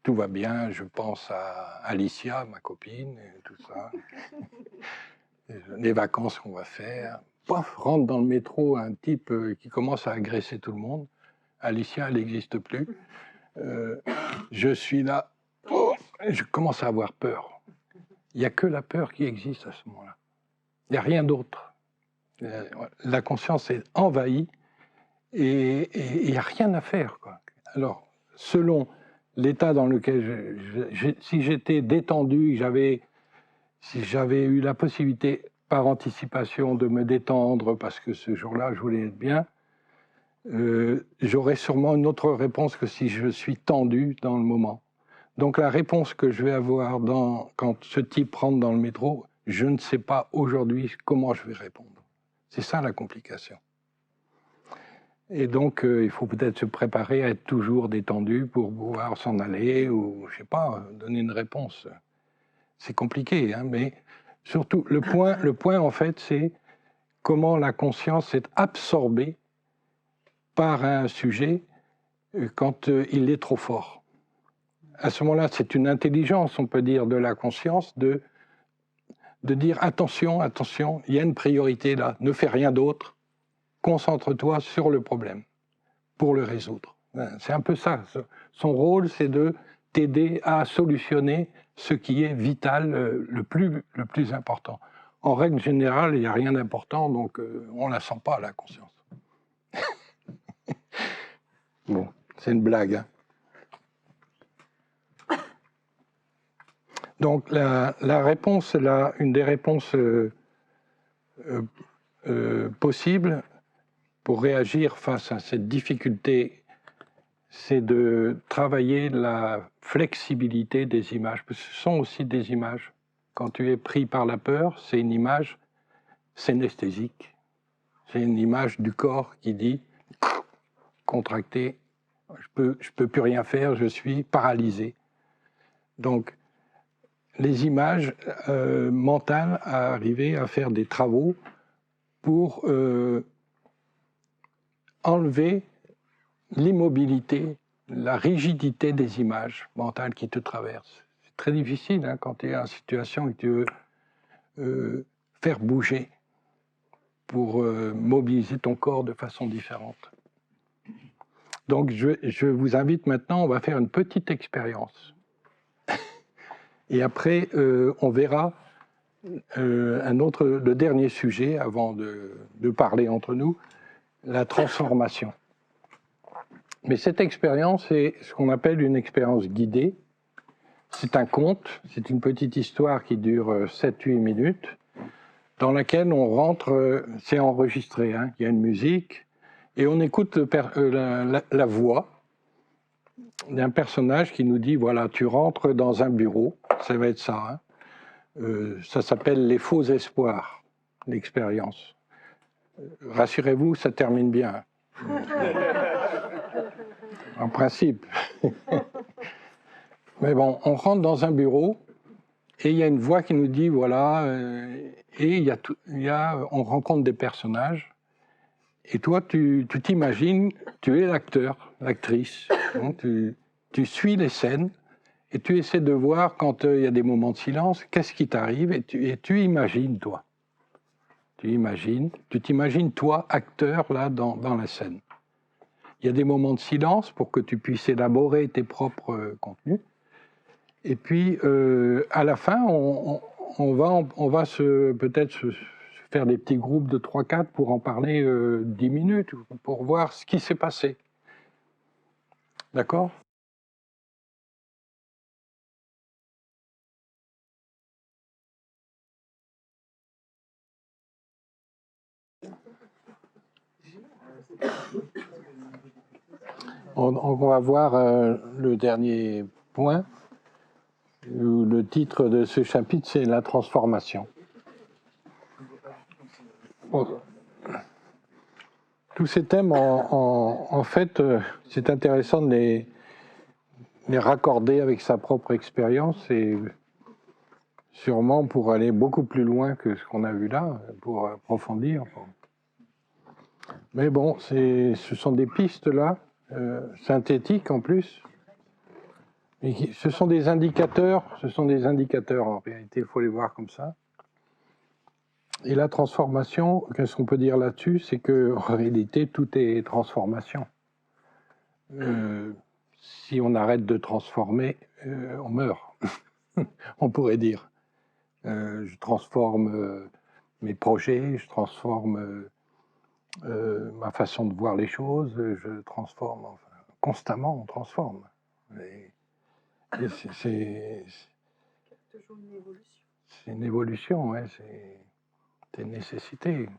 tout va bien, je pense à Alicia, ma copine, et tout ça, les vacances qu'on va faire. Pof, rentre dans le métro un type qui commence à agresser tout le monde. Alicia, elle n'existe plus. Je suis là, je commence à avoir peur. Il n'y a que la peur qui existe à ce moment-là. Il n'y a rien d'autre. La conscience est envahie et il n'y a rien à faire, quoi. Alors, selon l'état dans lequel si j'étais détendu, si j'avais eu la possibilité par anticipation de me détendre parce que ce jour-là je voulais être bien, j'aurais sûrement une autre réponse que si je suis tendu dans le moment. Donc la réponse que je vais avoir quand ce type rentre dans le métro, je ne sais pas aujourd'hui comment je vais répondre. C'est ça la complication. Et donc il faut peut-être se préparer à être toujours détendu pour pouvoir s'en aller ou, je ne sais pas, donner une réponse. C'est compliqué, hein, mais surtout, le point en fait, c'est comment la conscience est absorbée par un sujet quand il est trop fort. À ce moment-là, c'est une intelligence, on peut dire, de la conscience de dire attention, attention, il y a une priorité là, ne fais rien d'autre, concentre-toi sur le problème pour le résoudre. C'est un peu ça. Son rôle, c'est de t'aider à solutionner ce qui est vital, le plus important. En règle générale, il n'y a rien d'important, donc on ne la sent pas, la conscience. Bon, c'est une blague. Hein. Donc la réponse, une des réponses possibles pour réagir face à cette difficulté, c'est de travailler la flexibilité des images. Parce que ce sont aussi des images. Quand tu es pris par la peur, c'est une image synesthésique. C'est une image du corps qui dit contracté, je peux plus rien faire, je suis paralysé. Donc, les images mentales à arriver à faire des travaux pour enlever l'immobilité, la rigidité des images mentales qui te traversent. C'est très difficile hein, quand tu es en situation et que tu veux faire bouger pour mobiliser ton corps de façon différente. Donc je vous invite maintenant, on va faire une petite expérience. Et après, on verra le dernier sujet, avant de parler entre nous, la transformation. Mais cette expérience est ce qu'on appelle une expérience guidée. C'est un conte, c'est une petite histoire qui dure 7-8 minutes, dans laquelle on rentre, c'est enregistré, hein, il y a une musique, et on écoute la voix d'un personnage qui nous dit, voilà, tu rentres dans un bureau, ça va être ça, hein. Ça s'appelle les faux espoirs, l'expérience. Rassurez-vous, ça termine bien. En principe. Mais bon, on rentre dans un bureau et il y a une voix qui nous dit, voilà, et on rencontre des personnages. Et toi, tu t'imagines, tu es l'acteur, l'actrice. Hein, tu suis les scènes et tu essaies de voir quand il y a des moments de silence, qu'est-ce qui t'arrive et tu imagines, toi. Tu t'imagines, toi, acteur, là, dans la scène. il y a des moments de silence pour que tu puisses élaborer tes propres contenus. Et puis, à la fin, on va peut-être se faire des petits groupes de 3-4 pour en parler 10 minutes, pour voir ce qui s'est passé. D'accord ? On va voir le dernier point. Le titre de ce chapitre, c'est la transformation. Bon. Tous ces thèmes, en fait, c'est intéressant de les raccorder avec sa propre expérience et sûrement pour aller beaucoup plus loin que ce qu'on a vu là, pour approfondir. Mais bon, ce sont des pistes là, synthétiques en plus. Et ce sont des indicateurs en réalité, il faut les voir comme ça. Et la transformation, qu'est-ce qu'on peut dire là-dessus? C'est qu'en réalité, tout est transformation. Si on arrête de transformer, on meurt, on pourrait dire. Je transforme mes projets, je transforme ma façon de voir les choses, je transforme, enfin, constamment on transforme. Et c'est toujours une évolution. C'est une évolution, ouais, c'est une nécessité.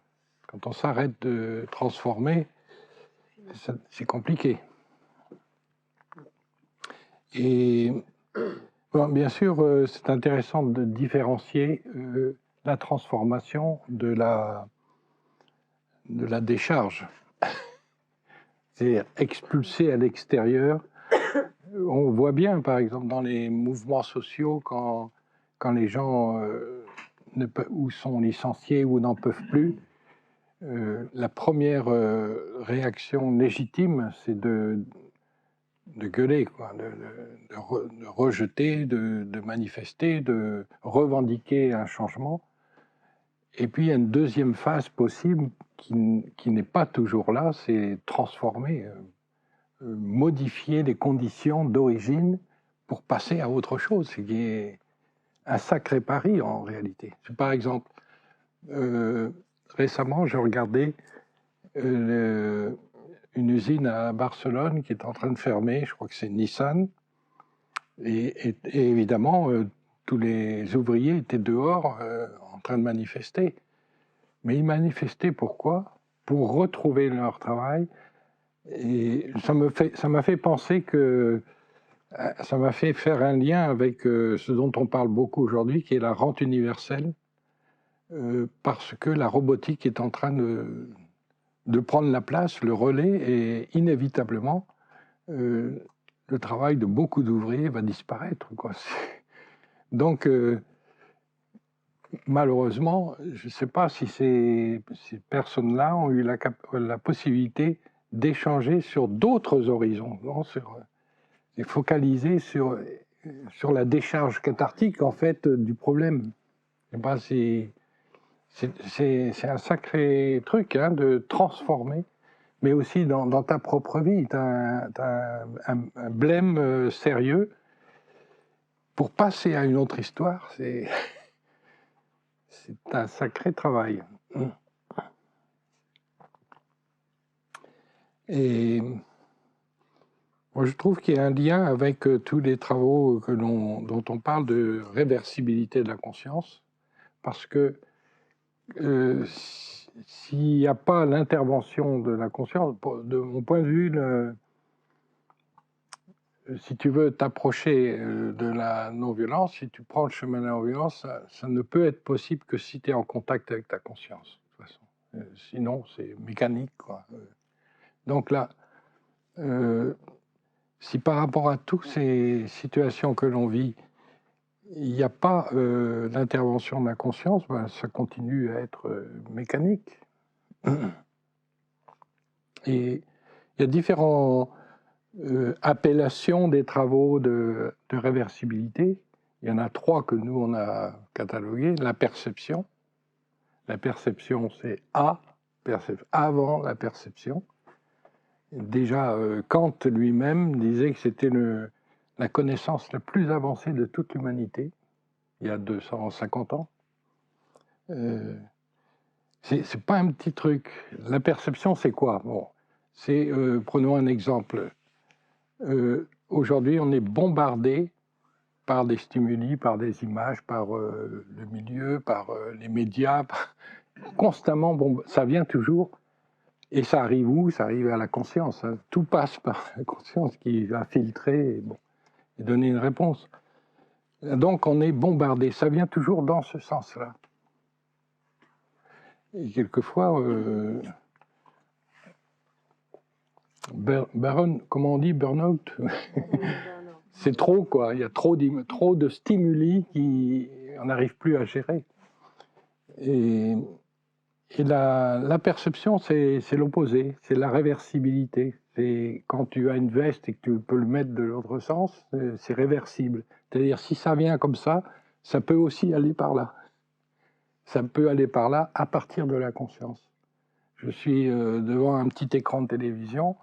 Quand on s'arrête de transformer, c'est compliqué. Et bon, bien sûr, c'est intéressant de différencier la transformation de la décharge. C'est expulser à l'extérieur. On voit bien, par exemple, dans les mouvements sociaux, quand les gens ou sont licenciés ou n'en peuvent plus, la première réaction légitime, c'est de gueuler, quoi, de rejeter, de manifester, de revendiquer un changement. Et puis il y a une deuxième phase possible qui n'est pas toujours là, c'est transformer, modifier les conditions d'origine pour passer à autre chose, ce qui est un sacré pari en réalité. Par exemple, récemment, j'ai regardé une usine à Barcelone qui est en train de fermer, je crois que c'est Nissan, et évidemment, tous les ouvriers étaient dehors en train de manifester. Mais ils manifestaient pourquoi? Pour retrouver leur travail. Et ça m'a fait penser que ça m'a fait faire un lien avec ce dont on parle beaucoup aujourd'hui, qui est la rente universelle, parce que la robotique est en train de prendre la place, le relais, et inévitablement, le travail de beaucoup d'ouvriers va disparaître, quoi. Donc, malheureusement, je ne sais pas si ces personnes-là ont eu la possibilité d'échanger sur d'autres horizons, non, et focaliser sur la décharge cathartique, en fait, du problème. Ben, c'est un sacré truc, hein, de transformer, mais aussi dans ta propre vie. Tu as un blême sérieux. Pour passer à une autre histoire, c'est un sacré travail. Et moi, je trouve qu'il y a un lien avec tous les travaux dont on parle de réversibilité de la conscience, parce que s'il n'y a pas l'intervention de la conscience, de mon point de vue, si tu veux t'approcher de la non-violence, si tu prends le chemin de la non-violence, ça ne peut être possible que si tu es en contact avec ta conscience, de toute façon. Sinon, c'est mécanique, quoi. Donc là, si par rapport à toutes ces situations que l'on vit, il n'y a pas d'intervention de la conscience, ben, ça continue à être mécanique. Et il y a différentes appellations des travaux de réversibilité. Il y en a 3 que nous, on a catalogués. La perception. La perception, c'est avant la perception. Déjà, Kant lui-même disait que c'était la connaissance la plus avancée de toute l'humanité, il y a 250 ans. C'est pas un petit truc. La perception, c'est quoi? Bon, prenons un exemple. Aujourd'hui, on est bombardé par des stimuli, par des images, par le milieu, par les médias, constamment, ça vient toujours, et ça arrive où? Ça arrive à la conscience. Hein. Tout passe par la conscience qui va filtrer et donner une réponse. Donc on est bombardé, ça vient toujours dans ce sens-là. Et quelquefois, comment on dit, burn-out? C'est trop, quoi. Il y a trop de stimuli qu'on n'arrive plus à gérer. Et la perception, c'est l'opposé, c'est la réversibilité. C'est quand tu as une veste et que tu peux le mettre de l'autre sens, c'est réversible. C'est-à-dire, si ça vient comme ça peut aussi aller par là. Ça peut aller par là à partir de la conscience. Je suis devant un petit écran de télévision,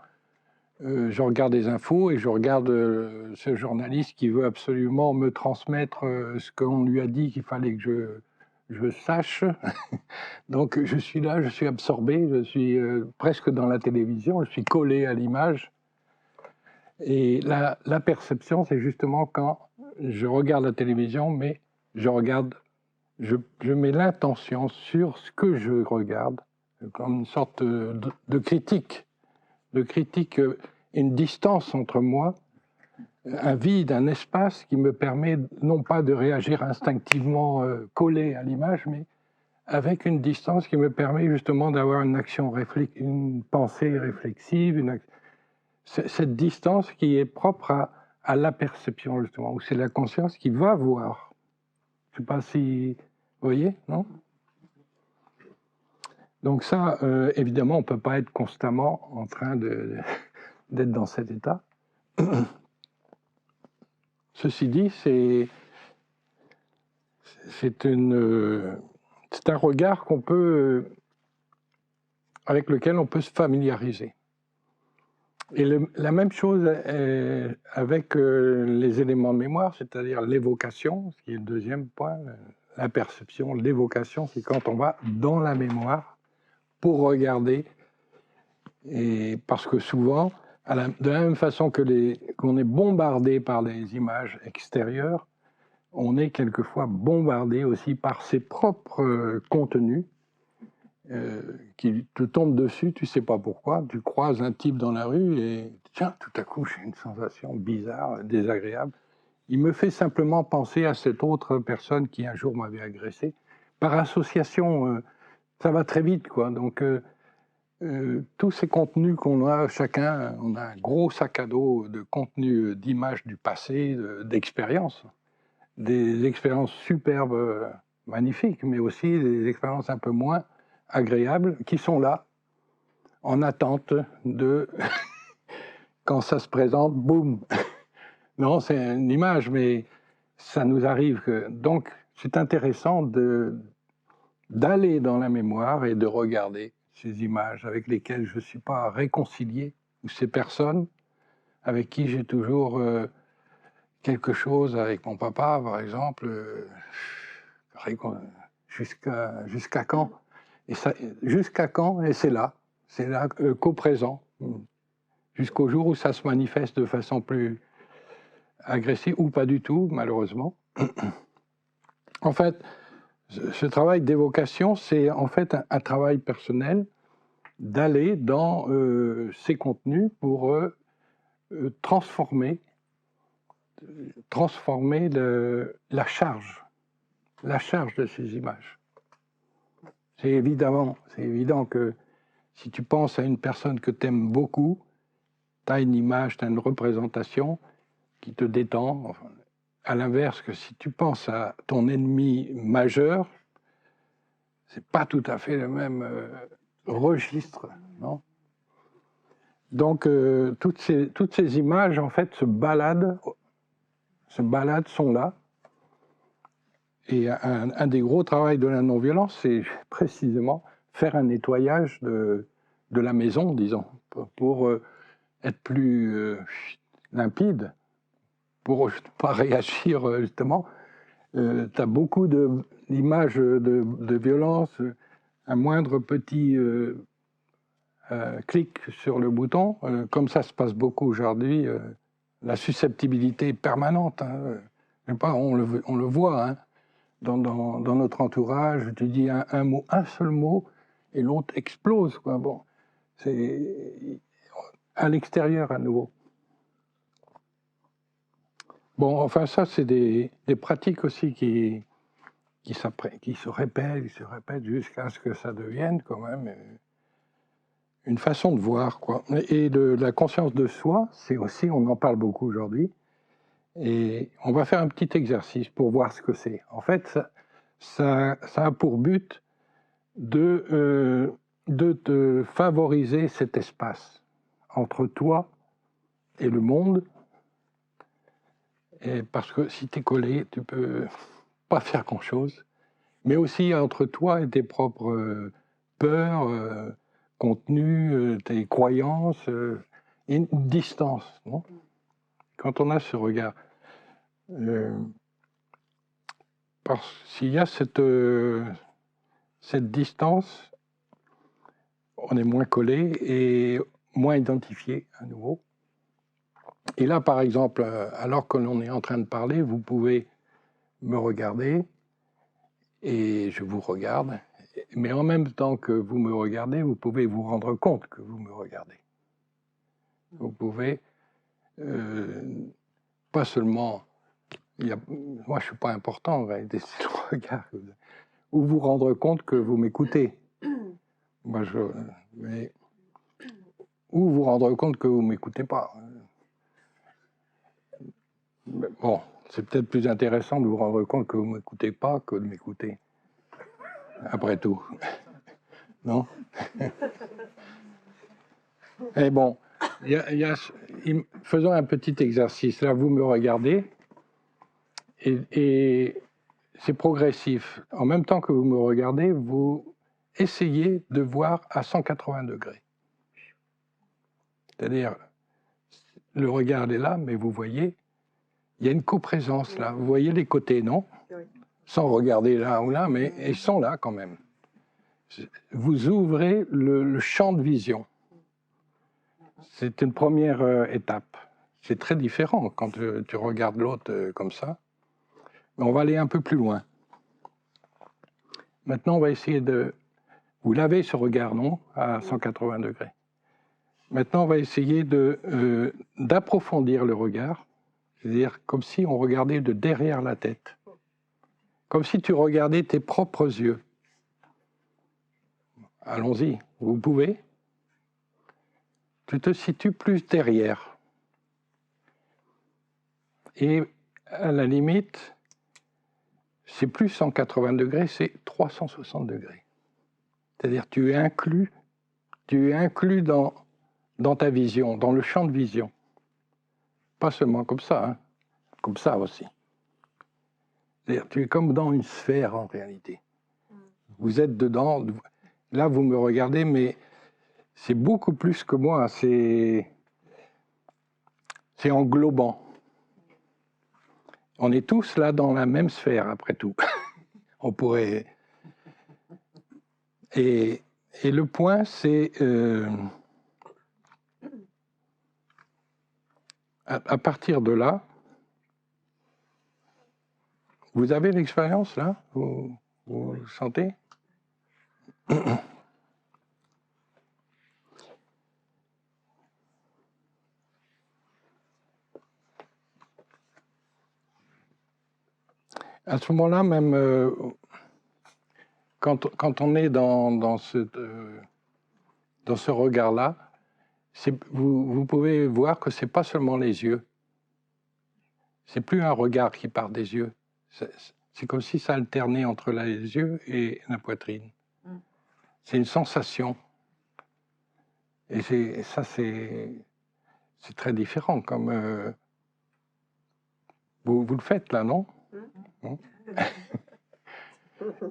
je regarde des infos et je regarde ce journaliste qui veut absolument me transmettre ce qu'on lui a dit qu'il fallait que je sache. Donc je suis là, je suis absorbé, je suis presque dans la télévision, je suis collé à l'image. Et la perception, c'est justement quand je regarde la télévision, mais je mets l'intention sur ce que je regarde, comme une sorte de critique. Une distance entre moi, un vide, un espace qui me permet non pas de réagir instinctivement collé à l'image, mais avec une distance qui me permet justement d'avoir une pensée réflexive, cette distance qui est propre à la perception, justement, où c'est la conscience qui va voir. Je ne sais pas si... Vous voyez, non? Donc ça, évidemment, on ne peut pas être constamment en train d'être dans cet état. Ceci dit, c'est un regard avec lequel on peut se familiariser. Et la même chose avec les éléments de mémoire, c'est-à-dire l'évocation, ce qui est le deuxième point, la perception, l'évocation, c'est quand on va dans la mémoire pour regarder. Et parce que souvent, de la même façon qu'on est bombardé par les images extérieures, on est quelquefois bombardé aussi par ses propres contenus qui te tombent dessus, tu ne sais pas pourquoi, tu croises un type dans la rue et tiens, tout à coup j'ai une sensation bizarre, désagréable. Il me fait simplement penser à cette autre personne qui un jour m'avait agressé. Par association, ça va très vite, quoi. Donc tous ces contenus qu'on a, chacun, on a un gros sac à dos de contenus, d'images du passé, d'expériences. Des expériences superbes, magnifiques, mais aussi des expériences un peu moins agréables qui sont là, en attente de... Quand ça se présente, boum. Non, c'est une image, mais ça nous arrive que... Donc, c'est intéressant d'aller dans la mémoire et de regarder ces images avec lesquelles je ne suis pas réconcilié, ou ces personnes avec qui j'ai toujours quelque chose, avec mon papa, par exemple, jusqu'à quand? Et jusqu'à quand? Et c'est là qu'au présent, jusqu'au jour où ça se manifeste de façon plus agressive, ou pas du tout, malheureusement. En fait, ce travail d'évocation, c'est en fait un travail personnel d'aller dans ces contenus pour transformer la charge de ces images. C'est évident que si tu penses à une personne que tu aimes beaucoup, tu as une image, tu as une représentation qui te détend. Enfin, à l'inverse, que si tu penses à ton ennemi majeur, c'est pas tout à fait le même registre, non? Donc toutes ces images en fait se baladent, sont là. Et un des gros travaux de la non-violence, c'est précisément faire un nettoyage de la maison, disons, pour être plus limpide, pour ne pas réagir justement, tu as beaucoup d'images de violence, un moindre petit clic sur le bouton, comme ça se passe beaucoup aujourd'hui, la susceptibilité permanente, hein, je sais pas, on le voit hein, dans notre entourage, tu dis un mot, un seul mot, et l'autre explose, quoi. Bon, c'est à l'extérieur à nouveau. Bon, enfin ça, c'est des pratiques aussi qui se répètent jusqu'à ce que ça devienne quand même une façon de voir, quoi. Et la conscience de soi, c'est aussi, on en parle beaucoup aujourd'hui, et on va faire un petit exercice pour voir ce que c'est. En fait, ça a pour but de te favoriser cet espace entre toi et le monde, et parce que si tu es collé, tu peux pas faire grand-chose, mais aussi entre toi et tes propres peurs, contenus, tes croyances, une distance, non ? Quand on a ce regard, s'il y a cette distance, on est moins collé et moins identifié à nouveau. Et là, par exemple, alors que l'on est en train de parler, vous pouvez me regarder et je vous regarde, mais en même temps que vous me regardez, vous pouvez vous rendre compte que vous me regardez. Vous pouvez pas seulement, moi je suis pas important en réalité, c'est le regard, ou vous rendre compte que vous m'écoutez. Moi ou vous rendre compte que vous m'écoutez pas. Mais bon, c'est peut-être plus intéressant de vous rendre compte que vous ne m'écoutez pas que de m'écouter. Après tout. Non ? Et bon, faisons un petit exercice. Là, vous me regardez et c'est progressif. En même temps que vous me regardez, vous essayez de voir à 180 degrés. C'est-à-dire, le regard est là, mais vous voyez, il y a une coprésence là. Vous voyez les côtés, non ? Oui. Sans regarder là ou là, mais ils sont là quand même. Vous ouvrez le champ de vision. C'est une première étape. C'est très différent quand tu regardes l'autre comme ça. Mais on va aller un peu plus loin. Maintenant, on va essayer de... Vous l'avez ce regard, non ? À 180 degrés. Maintenant, on va essayer d'approfondir le regard. C'est-à-dire comme si on regardait de derrière la tête. Comme si tu regardais tes propres yeux. Allons-y, vous pouvez. Tu te situes plus derrière. Et à la limite, c'est plus 180 degrés, c'est 360 degrés. C'est-à-dire tu es inclus dans ta vision, dans le champ de vision. Pas seulement comme ça, hein, comme ça aussi. C'est-à-dire tu es comme dans une sphère en réalité. Vous êtes dedans, là vous me regardez, mais c'est beaucoup plus que moi, c'est englobant. On est tous là dans la même sphère, après tout. On pourrait... Et le point, c'est... à partir de là, vous avez l'expérience, là ? Vous le sentez ? À ce moment-là, même quand on est dans ce regard-là, vous pouvez voir que ce n'est pas seulement les yeux. C'est plus un regard qui part des yeux. C'est comme si ça alternait entre les yeux et la poitrine. C'est une sensation. Et ça, c'est très différent. Comme vous le faites là, non ?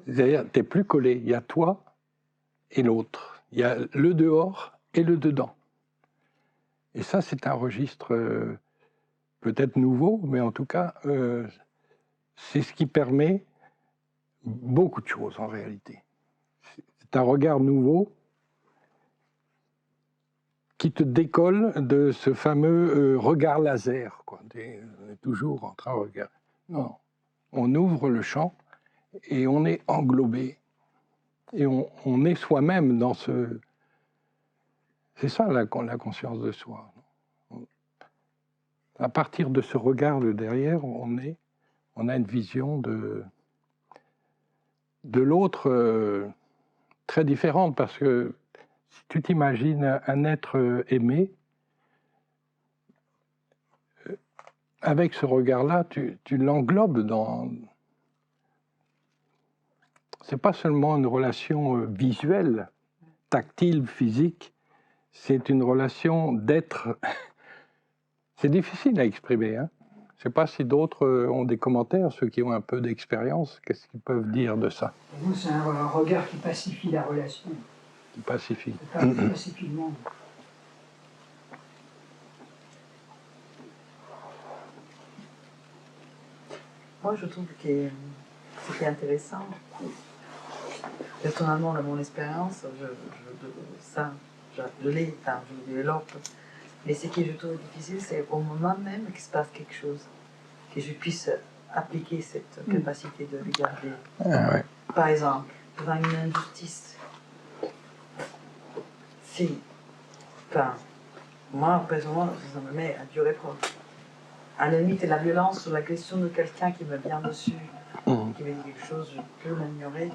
C'est-à-dire, tu n'es plus collé. Il y a toi et l'autre. Il y a le dehors et le dedans. Et ça, c'est un registre peut-être nouveau, mais en tout cas, c'est ce qui permet beaucoup de choses en réalité. C'est un regard nouveau qui te décolle de ce fameux regard laser, quoi. On est toujours en train de regarder. Non, on ouvre le champ et on est englobé. Et on est soi-même dans ce... C'est ça la conscience de soi. À partir de ce regard de derrière, on a une vision de l'autre très différente, parce que si tu t'imagines un être aimé, avec ce regard-là, tu l'englobes dans... C'est pas seulement une relation visuelle, tactile, physique, c'est une relation d'être. C'est difficile à exprimer, hein. Je ne sais pas si d'autres ont des commentaires, ceux qui ont un peu d'expérience, qu'est-ce qu'ils peuvent dire de ça? Pour nous, c'est un regard qui pacifie la relation. Qui pacifie. Qui pacifie le monde. Moi, je trouve que ce qui est intéressant, personnellement, dans mon expérience, je l'ai, enfin, je développe. Mais ce que je trouve difficile, c'est au moment même qu'il se passe quelque chose, que je puisse appliquer cette capacité de regarder. Ah ouais. Par exemple, devant une injustice, si, enfin, moi, personnellement, ça me met à durer quoi. À la limite, la violence sur la question de quelqu'un qui me vient dessus, qui me dit quelque chose, je peux l'ignorer.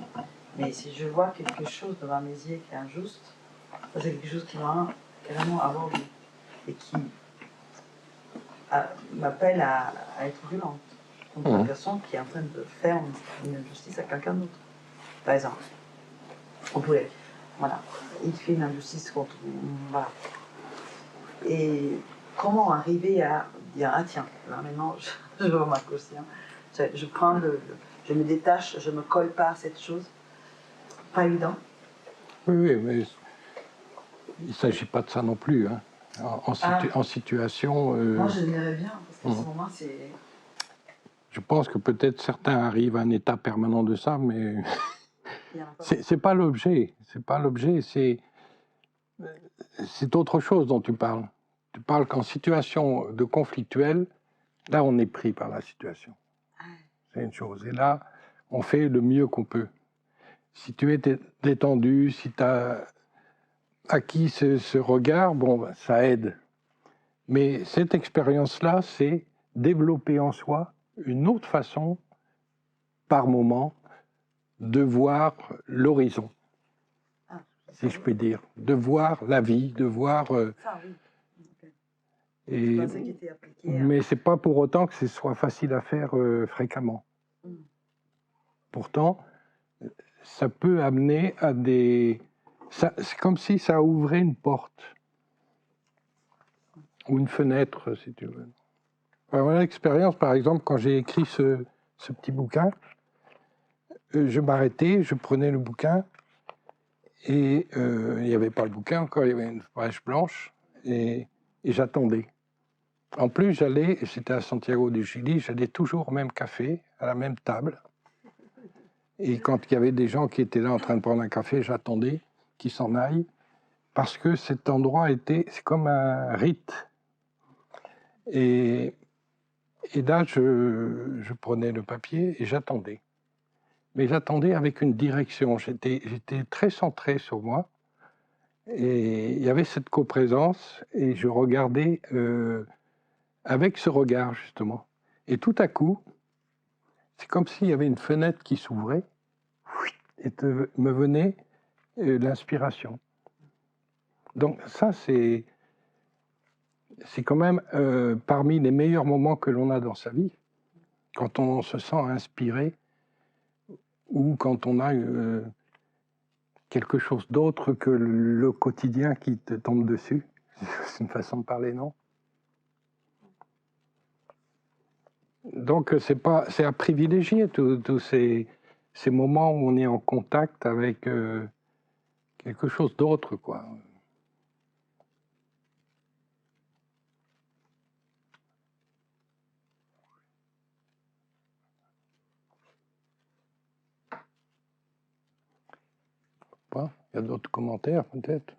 Mais si je vois quelque chose devant mes yeux qui est injuste, ça c'est quelque chose qui m'a carrément aveugle et qui m'appelle à être violente contre la personne qui est en train de faire une injustice à quelqu'un d'autre. Par exemple, on pourrait, voilà, il fait une injustice contre, voilà. Et comment arriver à dire, ah tiens, là maintenant je remarque aussi, hein, je prends je me détache, je me colle pas à cette chose. Pas évident. Oui, mais il ne s'agit pas de ça non plus, hein. En situation... Moi, je dirais bien, parce qu'à ce moment, c'est... Je pense que peut-être certains arrivent à un état permanent de ça, mais c'est pas l'objet. C'est pas l'objet, c'est autre chose dont tu parles. Tu parles qu'en situation de conflictuelle, là, on est pris par la situation. C'est une chose. Et là, on fait le mieux qu'on peut. Si tu es détendu, si tu as acquis ce regard, bon, ça aide. Mais cette expérience-là, c'est développer en soi une autre façon, par moment, de voir l'horizon, si je puis dire, de voir la vie, de voir... Ça, oui. Et, mais c'est pas pour autant que ce soit facile à faire fréquemment. Pourtant, ça peut amener à des... C'est comme si ça ouvrait une porte, ou une fenêtre, si tu veux. Voilà l'expérience, par exemple, quand j'ai écrit ce petit bouquin, je m'arrêtais, je prenais le bouquin, et il n'y avait pas le bouquin encore, il y avait une page blanche, et j'attendais. En plus, c'était à Santiago du Chili, j'allais toujours au même café, à la même table. Et quand il y avait des gens qui étaient là en train de prendre un café, j'attendais qu'ils s'en aillent, parce que cet endroit c'est comme un rite. Et là, je prenais le papier et j'attendais. Mais j'attendais avec une direction. J'étais très centré sur moi. Et il y avait cette coprésence et je regardais avec ce regard, justement. Et tout à coup, c'est comme s'il y avait une fenêtre qui s'ouvrait et me venait l'inspiration. Donc ça, c'est quand même parmi les meilleurs moments que l'on a dans sa vie, quand on se sent inspiré ou quand on a quelque chose d'autre que le quotidien qui te tombe dessus. C'est une façon de parler, non? Donc c'est à privilégier tous ces moments où on est en contact avec quelque chose d'autre, quoi. pas. Il y a d'autres commentaires, peut-être.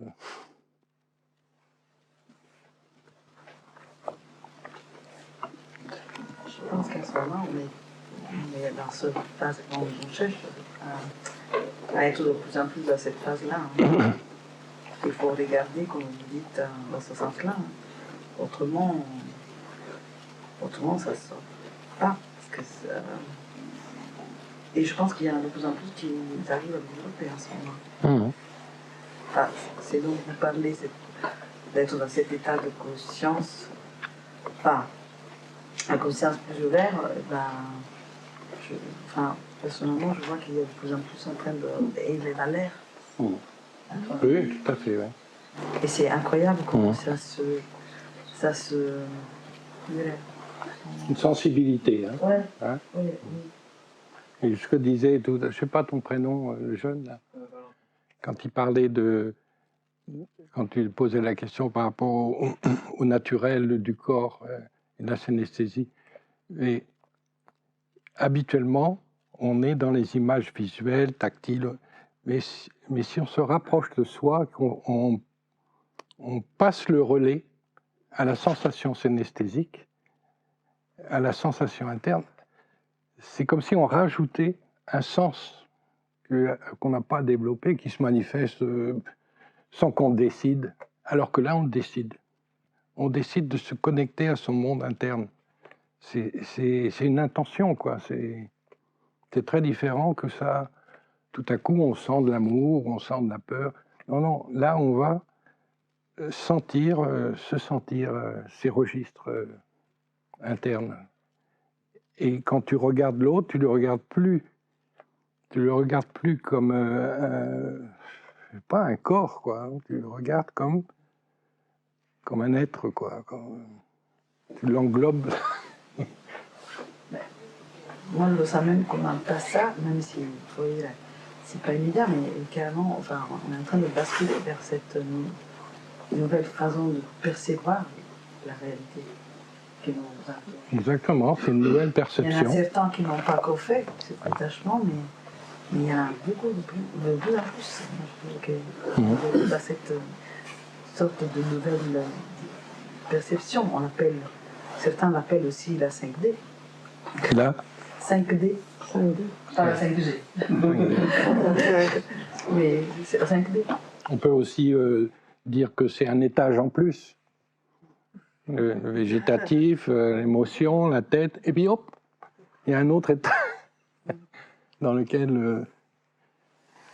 Je pense qu'à ce moment, on est dans cette phase où on cherche à être de plus en plus dans cette phase-là. Hein. Il faut regarder, comme vous dites, dans ce sens-là. Autrement, ça ne sort pas. Parce que et je pense qu'il y en a de plus en plus qui arrivent à développer en ce moment. Enfin, c'est donc vous parlez d'être dans cet état de conscience, enfin, la conscience plus ouverte, personnellement, je vois qu'il y a de plus en plus en train d'élever la l'air. Oui, tout à fait, oui. Et c'est incroyable comment ça se... Une sensibilité, hein. Ouais. Hein? Oui. Et ce que disait, je ne sais pas ton prénom, le jeune, là, quand il parlait quand tu posais la question par rapport au naturel du corps et de la synesthésie. Mais habituellement, on est dans les images visuelles, tactiles, mais si on se rapproche de soi, qu'on passe le relais à la sensation synesthésique, à la sensation interne, c'est comme si on rajoutait un sens qu'on n'a pas développé, qui se manifeste sans qu'on décide, alors que là, on décide. On décide de se connecter à son monde interne. C'est une intention, quoi. C'est très différent que ça. Tout à coup, on sent de l'amour, on sent de la peur. Non, là, on va se sentir ces registres internes. Et quand tu regardes l'autre, tu le regardes plus comme pas un corps, quoi. Tu le regardes comme un être, quoi. Tu l'englobes. Moi, je le sens même comme un passage, même si vous voyez, c'est pas immédiat, mais carrément, enfin, on est en train de basculer vers cette nouvelle façon de percevoir la réalité que nous avons. Exactement, c'est une nouvelle perception. Il y en a certains qui n'ont pas encore fait ce détachement, mais il y en a beaucoup de plus en plus. Que dans cette sorte de nouvelle perception, certains l'appellent aussi la 5D. Là 5D. Pas la 5G. Mais c'est la 5D. On peut aussi dire que c'est un étage en plus. Le végétatif, l'émotion, la tête, et puis hop, il y a un autre étage dans lequel...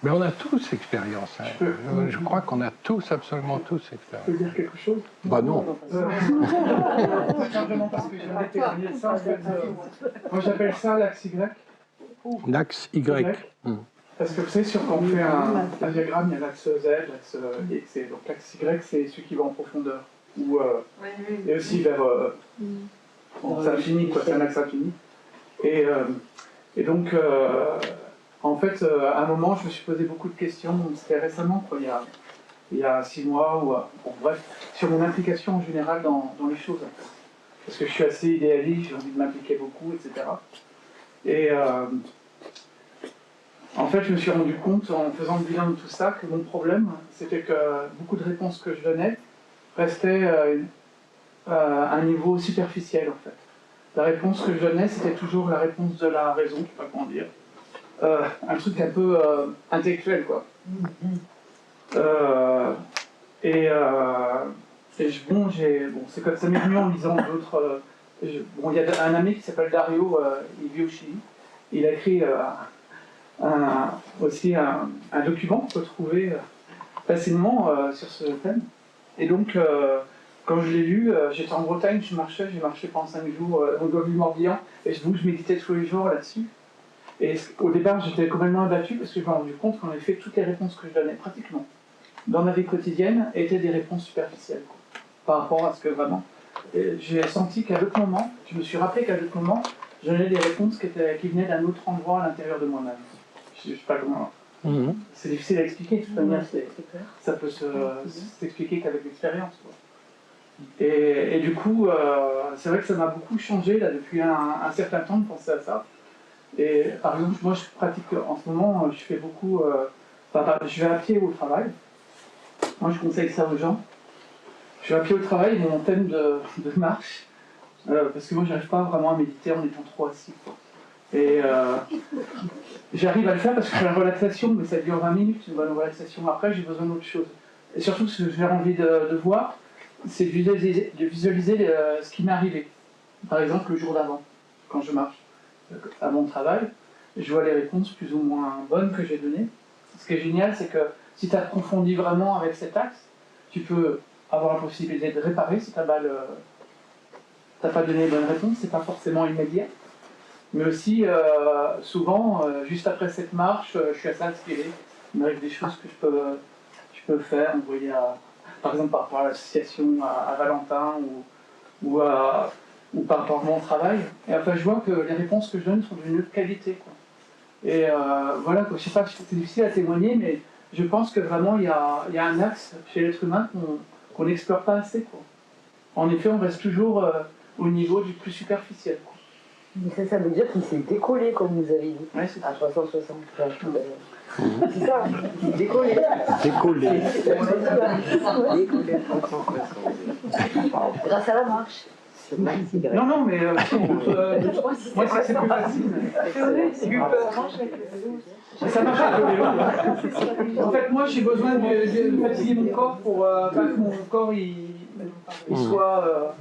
Mais on a tous expérience. Hein. Je crois qu'on a tous, absolument tous expérience. Tu peux dire quelque chose? Bah non. Simplement parce que j'aimerais témoigner de ça. En fait, moi j'appelle ça l'axe Y. L'axe Y. Parce que vous savez, quand on fait un diagramme, il y a l'axe Z, l'axe X, et donc l'axe Y, c'est celui qui va en profondeur. Et aussi vers... bon, c'est infini, quoi, c'est un axe infini. Et donc, en fait, à un moment, je me suis posé beaucoup de questions, c'était récemment, quoi, il y a 6 mois, ou bon, bref, sur mon implication en général dans les choses. Parce que je suis assez idéaliste, j'ai envie de m'impliquer beaucoup, etc. Et en fait, je me suis rendu compte, en faisant le bilan de tout ça, que mon problème, c'était que beaucoup de réponses que je donnais restaient à un niveau superficiel, en fait. La réponse que je donnais, c'était toujours la réponse de la raison, je ne sais pas comment dire. Un truc un peu intellectuel, quoi. C'est comme ça m'est venu en lisant d'autres... bon, il y a un ami qui s'appelle Dario, il vit au Chili. Il a écrit aussi un document qu'on peut trouver facilement sur ce thème. Et donc, quand je l'ai lu, j'étais en Bretagne, j'ai marché pendant 5 jours au Golfe du Morbihan, et je méditais tous les jours là-dessus. Et au départ, j'étais complètement abattu parce que je me suis rendu compte qu'en effet, toutes les réponses que je donnais, pratiquement, dans ma vie quotidienne, étaient des réponses superficielles, quoi, par rapport à ce que vraiment... J'ai senti qu'à d'autres moments, je me suis rappelé qu'à d'autres moments, je donnais des réponses qui venaient d'un autre endroit à l'intérieur de moi-même. Je ne sais pas comment... C'est difficile à expliquer, de toute manière, ça peut s'expliquer qu'avec l'expérience, quoi. Et du coup, c'est vrai que ça m'a beaucoup changé là, depuis un certain temps de penser à ça. Et par exemple, moi je pratique en ce moment, je fais beaucoup je vais à pied au travail. Moi, je conseille ça aux gens. Je vais à pied au travail, mon thème de marche, parce que moi, j'arrive pas vraiment à méditer en étant trop assis. Et j'arrive à le faire parce que je fais la relaxation, mais ça dure 20 minutes, une bonne relaxation. Après, j'ai besoin d'autre chose. Et surtout, ce que j'ai envie de voir, c'est de visualiser ce qui m'est arrivé. Par exemple, le jour d'avant, quand je marche à mon travail, je vois les réponses plus ou moins bonnes que j'ai données. Ce qui est génial, c'est que si tu approfondis vraiment avec cet axe, tu peux avoir la possibilité de réparer si tu n'as pas donné les bonnes réponses, c'est pas forcément immédiat. Mais aussi, souvent, juste après cette marche, je suis assez inspiré. Il m'arrive des choses que je peux faire, envoyer par exemple par rapport à l'association, à Valentin ou par rapport à mon travail. Et enfin, je vois que les réponses que je donne sont d'une autre qualité, quoi. Et voilà, quoi. Je sais pas, c'est difficile à témoigner, mais je pense que vraiment il y a un axe chez l'être humain qu'on n'explore pas assez, quoi. En effet, on reste toujours au niveau du plus superficiel, quoi. Mais ça veut dire qu'il s'est décollé, comme vous avez dit, Ouais, c'est à 360. C'est ça, hein. Décollé. Décollé. Grâce à la marche. Non, mais moi, c'est plus facile. Ça marche avec le vélo. En fait, moi, j'ai besoin de fatiguer mon corps pour pas que mon corps il soit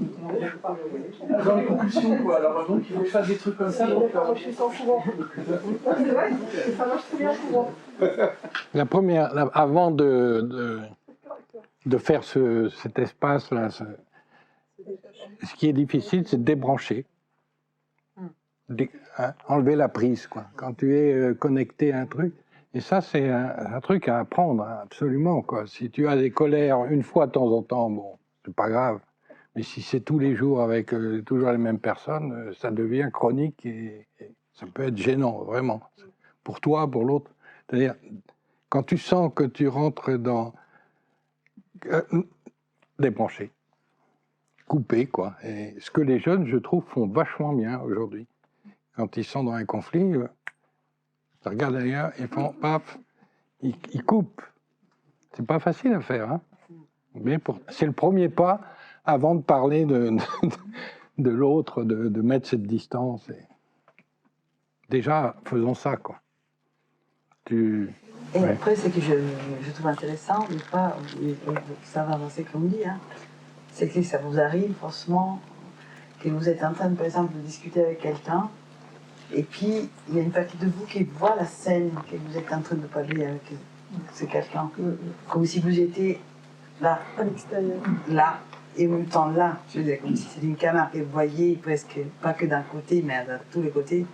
dans les compulsions, quoi. Alors donc, il faut que je fasse des trucs comme ça. Donc, je suis sans souvent. C'est vrai, ça marche très bien souvent. La première, avant de faire cet espace-là, ce qui est difficile, c'est de débrancher. Enlever la prise, quoi. Quand tu es connecté à un truc. Et ça, c'est un truc à apprendre, hein, absolument, quoi. Si tu as des colères une fois de temps en temps, bon, c'est pas grave. Mais si c'est tous les jours avec toujours les mêmes personnes, ça devient chronique et ça peut être gênant, vraiment. Pour toi, pour l'autre. C'est-à-dire, quand tu sens que tu rentres dans... débrancher. Couper, quoi. Et ce que les jeunes, je trouve, font vachement bien aujourd'hui. Quand ils sont dans un conflit, ils regardent ailleurs, ils font paf, ils coupent. C'est pas facile à faire, hein. Mais c'est le premier pas avant de parler de l'autre, de mettre cette distance. Et... Déjà, faisons ça, quoi. Et après, ce que je trouve intéressant, mais pas, ça va avancer comme dit, hein, c'est que ça vous arrive, franchement, que vous êtes en train, par exemple, de discuter avec quelqu'un, et puis il y a une partie de vous qui voit la scène que vous êtes en train de parler avec ce quelqu'un, comme si vous étiez là, à l'extérieur, là, et en même temps là, je veux dire, comme si c'était une caméra que vous voyez presque, pas que d'un côté, mais de tous les côtés.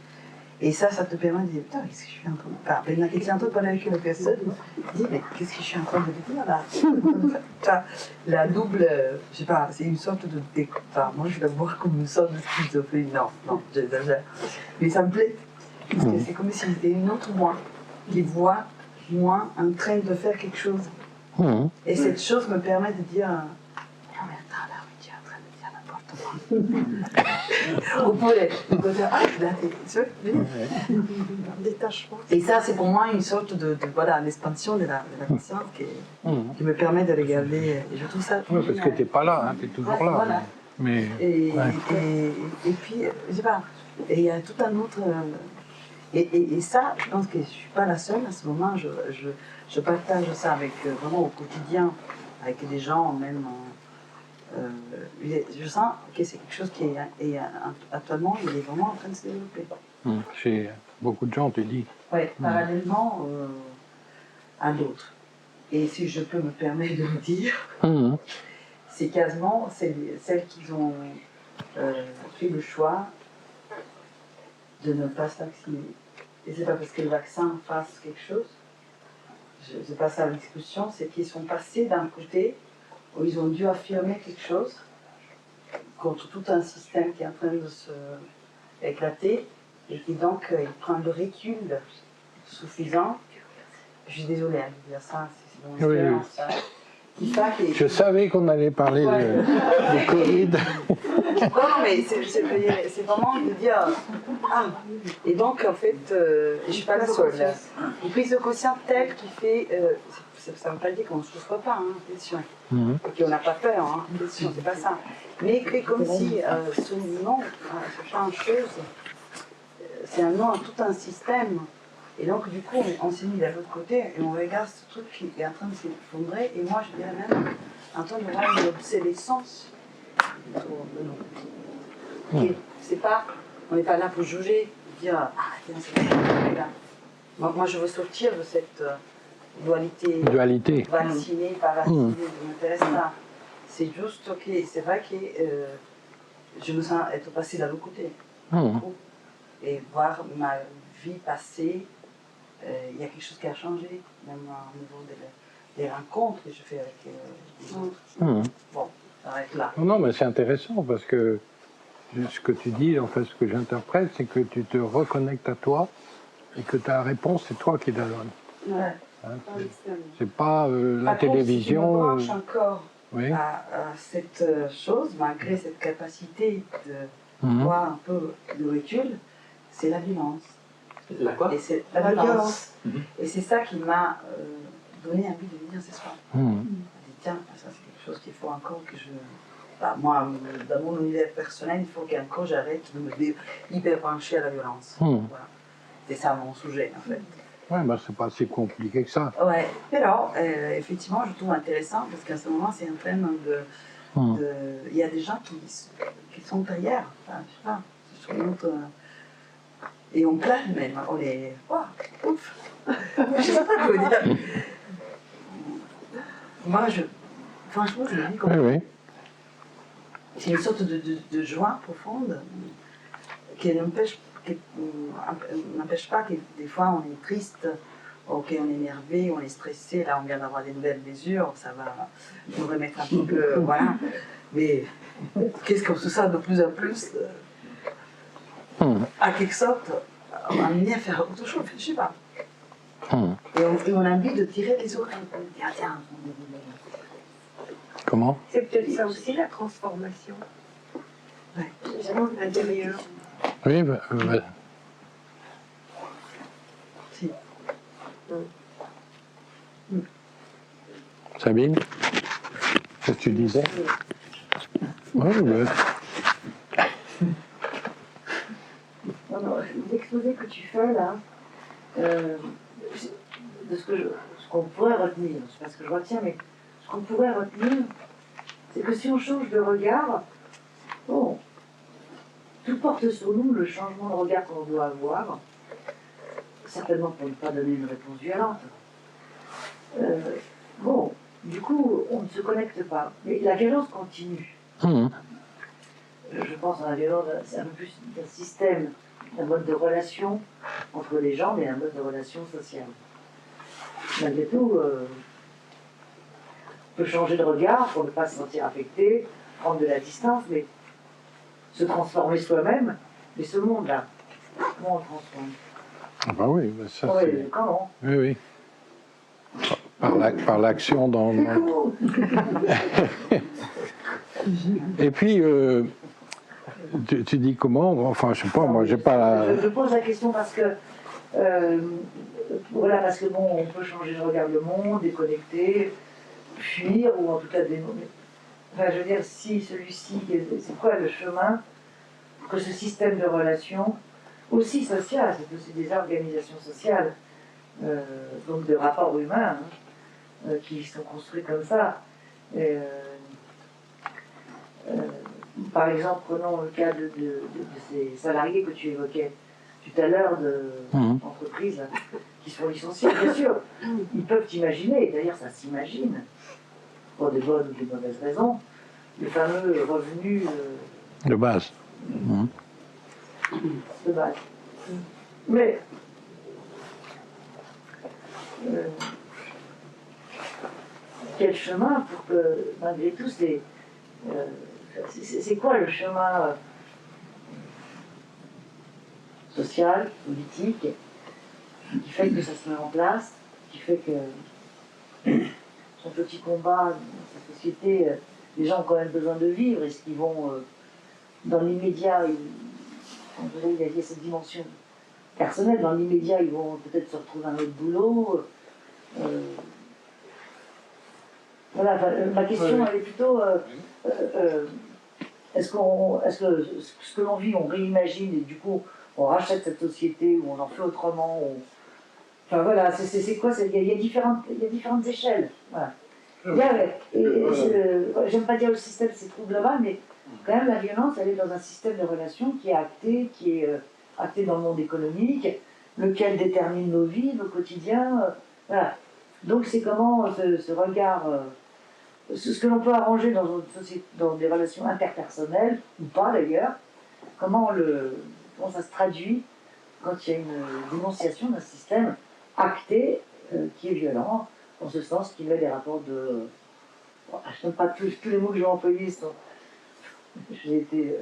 Et ça te permet de dire, putain, qu'est-ce que je suis en train de faire? Maintenant, quand tu es en train de parler avec une personne, tu dis, mais qu'est-ce que je suis en train de dire là? La double, je sais pas, c'est une sorte de enfin, moi je la vois comme une sorte de schizophrénie. Non, j'exagère. Mais ça me plaît. Parce que c'est comme si c'était une autre moi qui voit moi en train de faire quelque chose. Et cette chose me permet de dire, non mais attends, là, tu es en train de dire n'importe quoi. Vous pouvez dire, ah, là, t'es détachement. Et ça, c'est pour moi une sorte de voilà, l'expansion de la conscience qui me permet de regarder. Et je trouve ça. Oui, parce que t'es pas là, hein, t'es toujours là. Voilà. Mais et puis, je sais pas, et il y a tout un autre. Et ça, je pense que je ne suis pas la seule à ce moment. Je partage ça avec, vraiment au quotidien, avec des gens, même. Je sens que c'est quelque chose qui est actuellement, il est vraiment en train de se développer. Chez beaucoup de gens, tu dis. Oui, parallèlement à d'autres. Et si je peux me permettre de le dire, c'est quasiment celles qui ont fait le choix de ne pas se vacciner. Et c'est pas parce que le vaccin fasse quelque chose, c'est pas ça la discussion, c'est qu'ils sont passés d'un côté où ils ont dû affirmer quelque chose contre tout un système qui est en train de se éclater et qui donc il prend le recul suffisant. Je suis désolée de dire ça, c'est mon expérience. Je savais qu'on allait parler du Covid. Non, mais c'est vraiment de dire, ah, et donc en fait, je ne suis pas la seule. Une prise de conscience telle qui fait, ça ne veut pas dire qu'on ne souffre pas, hein, attention, et qu'on n'a pas peur, hein, attention, c'est pas ça. Mais que comme si ce nom, ce genre de choses, c'est un nom à tout un système. Et donc, du coup, on s'est mis de l'autre côté et on regarde ce truc qui est en train de s'effondrer. Et moi, je dirais même en train de voir une obsolescence. C'est pas, on n'est pas là pour juger, dire ah, tiens, c'est là. Moi, je veux sortir de cette dualité. Vacciné, pas vacciné, ça m'intéresse pas. C'est juste, ok, c'est vrai que je me sens être passée de l'autre côté. Et voir ma vie passée. Il y a quelque chose qui a changé, même au niveau des rencontres que je fais avec les autres. Bon, ça arrête là. Non, mais c'est intéressant parce que ce que tu dis, en fait, ce que j'interprète, c'est que tu te reconnectes à toi et que ta réponse, c'est toi qui la donnes. Ouais. Hein, c'est pas la télévision. Contre, si je me branche encore à cette chose, malgré cette capacité de voir un peu de recul, c'est la violence. La quoi? Et c'est la violence. Et c'est ça qui m'a donné envie de venir ce soir. Je me dit, tiens, ça c'est quelque chose qu'il faut encore que je... Bah, moi, dans mon univers personnel, il faut qu'encore j'arrête de me hyper brancher à la violence. Voilà. C'est ça mon sujet, en fait. Oui, mais c'est pas si compliqué que ça. Ouais, mais alors, effectivement, je trouve intéressant parce qu'à ce moment, c'est en train de... Il y a des gens qui sont derrière, enfin, je sais pas, sur une autre... Et on plane même, on est... Oh, ouf. Je sais pas quoi dire. Moi, franchement, je le vis comme... Oui. C'est une sorte de joie profonde qui n'empêche pas que des fois on est triste, ok, on est énervé, on est stressé, là on vient d'avoir des nouvelles mesures, ça va nous remettre un petit peu... voilà. Mais qu'est-ce qu'on se sent de plus en plus à quelque sorte, on a envie à faire autre chose, je sais pas. Et on a envie de tirer les oreilles. Tiens. Comment? C'est peut-être ça aussi la transformation. Ouais. Intérieure. Oui, Si. Sabine, qu'est-ce que tu disais? Oui, L'exposé que tu fais là, de ce qu'on pourrait retenir, je sais pas ce que je retiens, mais ce qu'on pourrait retenir, c'est que si on change de regard, bon, tout porte sur nous le changement de regard qu'on doit avoir, certainement pour ne pas donner une réponse violente. Bon, du coup, on ne se connecte pas, mais la violence continue. Je pense à la violence, c'est un peu plus d'un système, un mode de relation entre les gens, mais un mode de relation sociale. Malgré tout, on peut changer de regard pour ne pas se sentir affecté, prendre de la distance, mais se transformer soi-même. Mais ce monde-là, comment on le transforme? Ah bah oui, bah ça c'est... Comment? Oui. Par l'action dans... Et puis, tu dis comment? Enfin, je sais pas, moi j'ai pas... Je pose la question parce que... voilà, parce que bon, on peut changer de regard le monde, déconnecter, fuir, ou en tout cas dénommer. Enfin, je veux dire, si celui-ci, c'est quoi le chemin pour que ce système de relations, aussi social, c'est aussi des organisations sociales, donc de rapports humains, qui sont construits comme ça. Par exemple, prenons le cas de ces salariés que tu évoquais tout à l'heure d'entreprises qui sont licenciés, bien sûr. Ils peuvent imaginer, et d'ailleurs ça s'imagine, pour de bonnes ou de mauvaises raisons, le fameux revenu de base. De base. Mais quel chemin pour que, malgré tout, c'est quoi le chemin social, politique, qui fait que ça se met en place, qui fait que son petit combat dans sa société, les gens ont quand même besoin de vivre, est-ce qu'ils vont dans l'immédiat, comme vous avez dit, il y a cette dimension personnelle, dans l'immédiat, ils vont peut-être se retrouver un autre boulot. Voilà, ma question, elle est plutôt, est-ce que ce que l'on vit, on réimagine, et du coup, on rachète cette société, ou on en fait autrement, enfin voilà, c'est quoi, il y a différentes échelles, voilà. J'aime pas dire le système c'est trop global, mais quand même la violence, elle est dans un système de relations qui est acté dans le monde économique, lequel détermine nos vies, nos quotidiens, voilà. Donc c'est comment ce regard, ce que l'on peut arranger dans une société, dans des relations interpersonnelles, ou pas d'ailleurs, comment ça se traduit quand il y a une dénonciation d'un système acté qui est violent, en ce sens qu'il met des rapports de... Bon, je n'aime pas tous les mots que je vais employer, j'ai été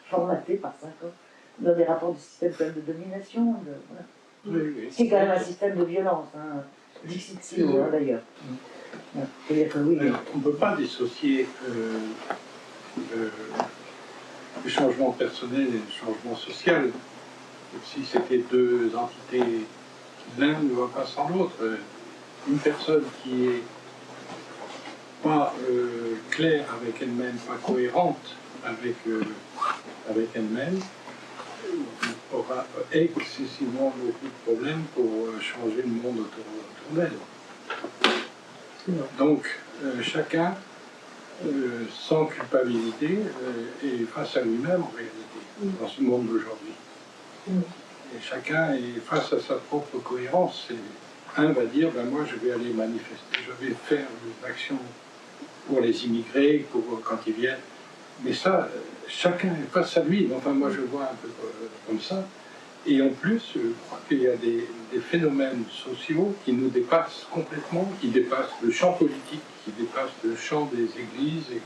formatée par 5 ans dans des rapports de système quand même de domination, voilà. C'est quand même un système de violence, hein. Dixit Silo, d'ailleurs. On ne peut pas dissocier le changement personnel et le changement social. Si c'était deux entités, l'un ne va pas sans l'autre. Une personne qui est pas claire avec elle-même, pas cohérente avec elle-même, aura excessivement beaucoup de problèmes pour changer le monde autour d'elle. Donc, chacun, sans culpabilité, est face à lui-même en réalité, dans ce monde d'aujourd'hui. Et chacun est face à sa propre cohérence. Un va dire, ben moi je vais aller manifester, je vais faire une action pour les immigrés, pour quand ils viennent. Mais ça, chacun est face à lui. Enfin, moi je vois un peu comme ça. Et en plus, je crois qu'il y a des phénomènes sociaux qui nous dépassent complètement, qui dépassent le champ politique, qui dépassent le champ des églises, et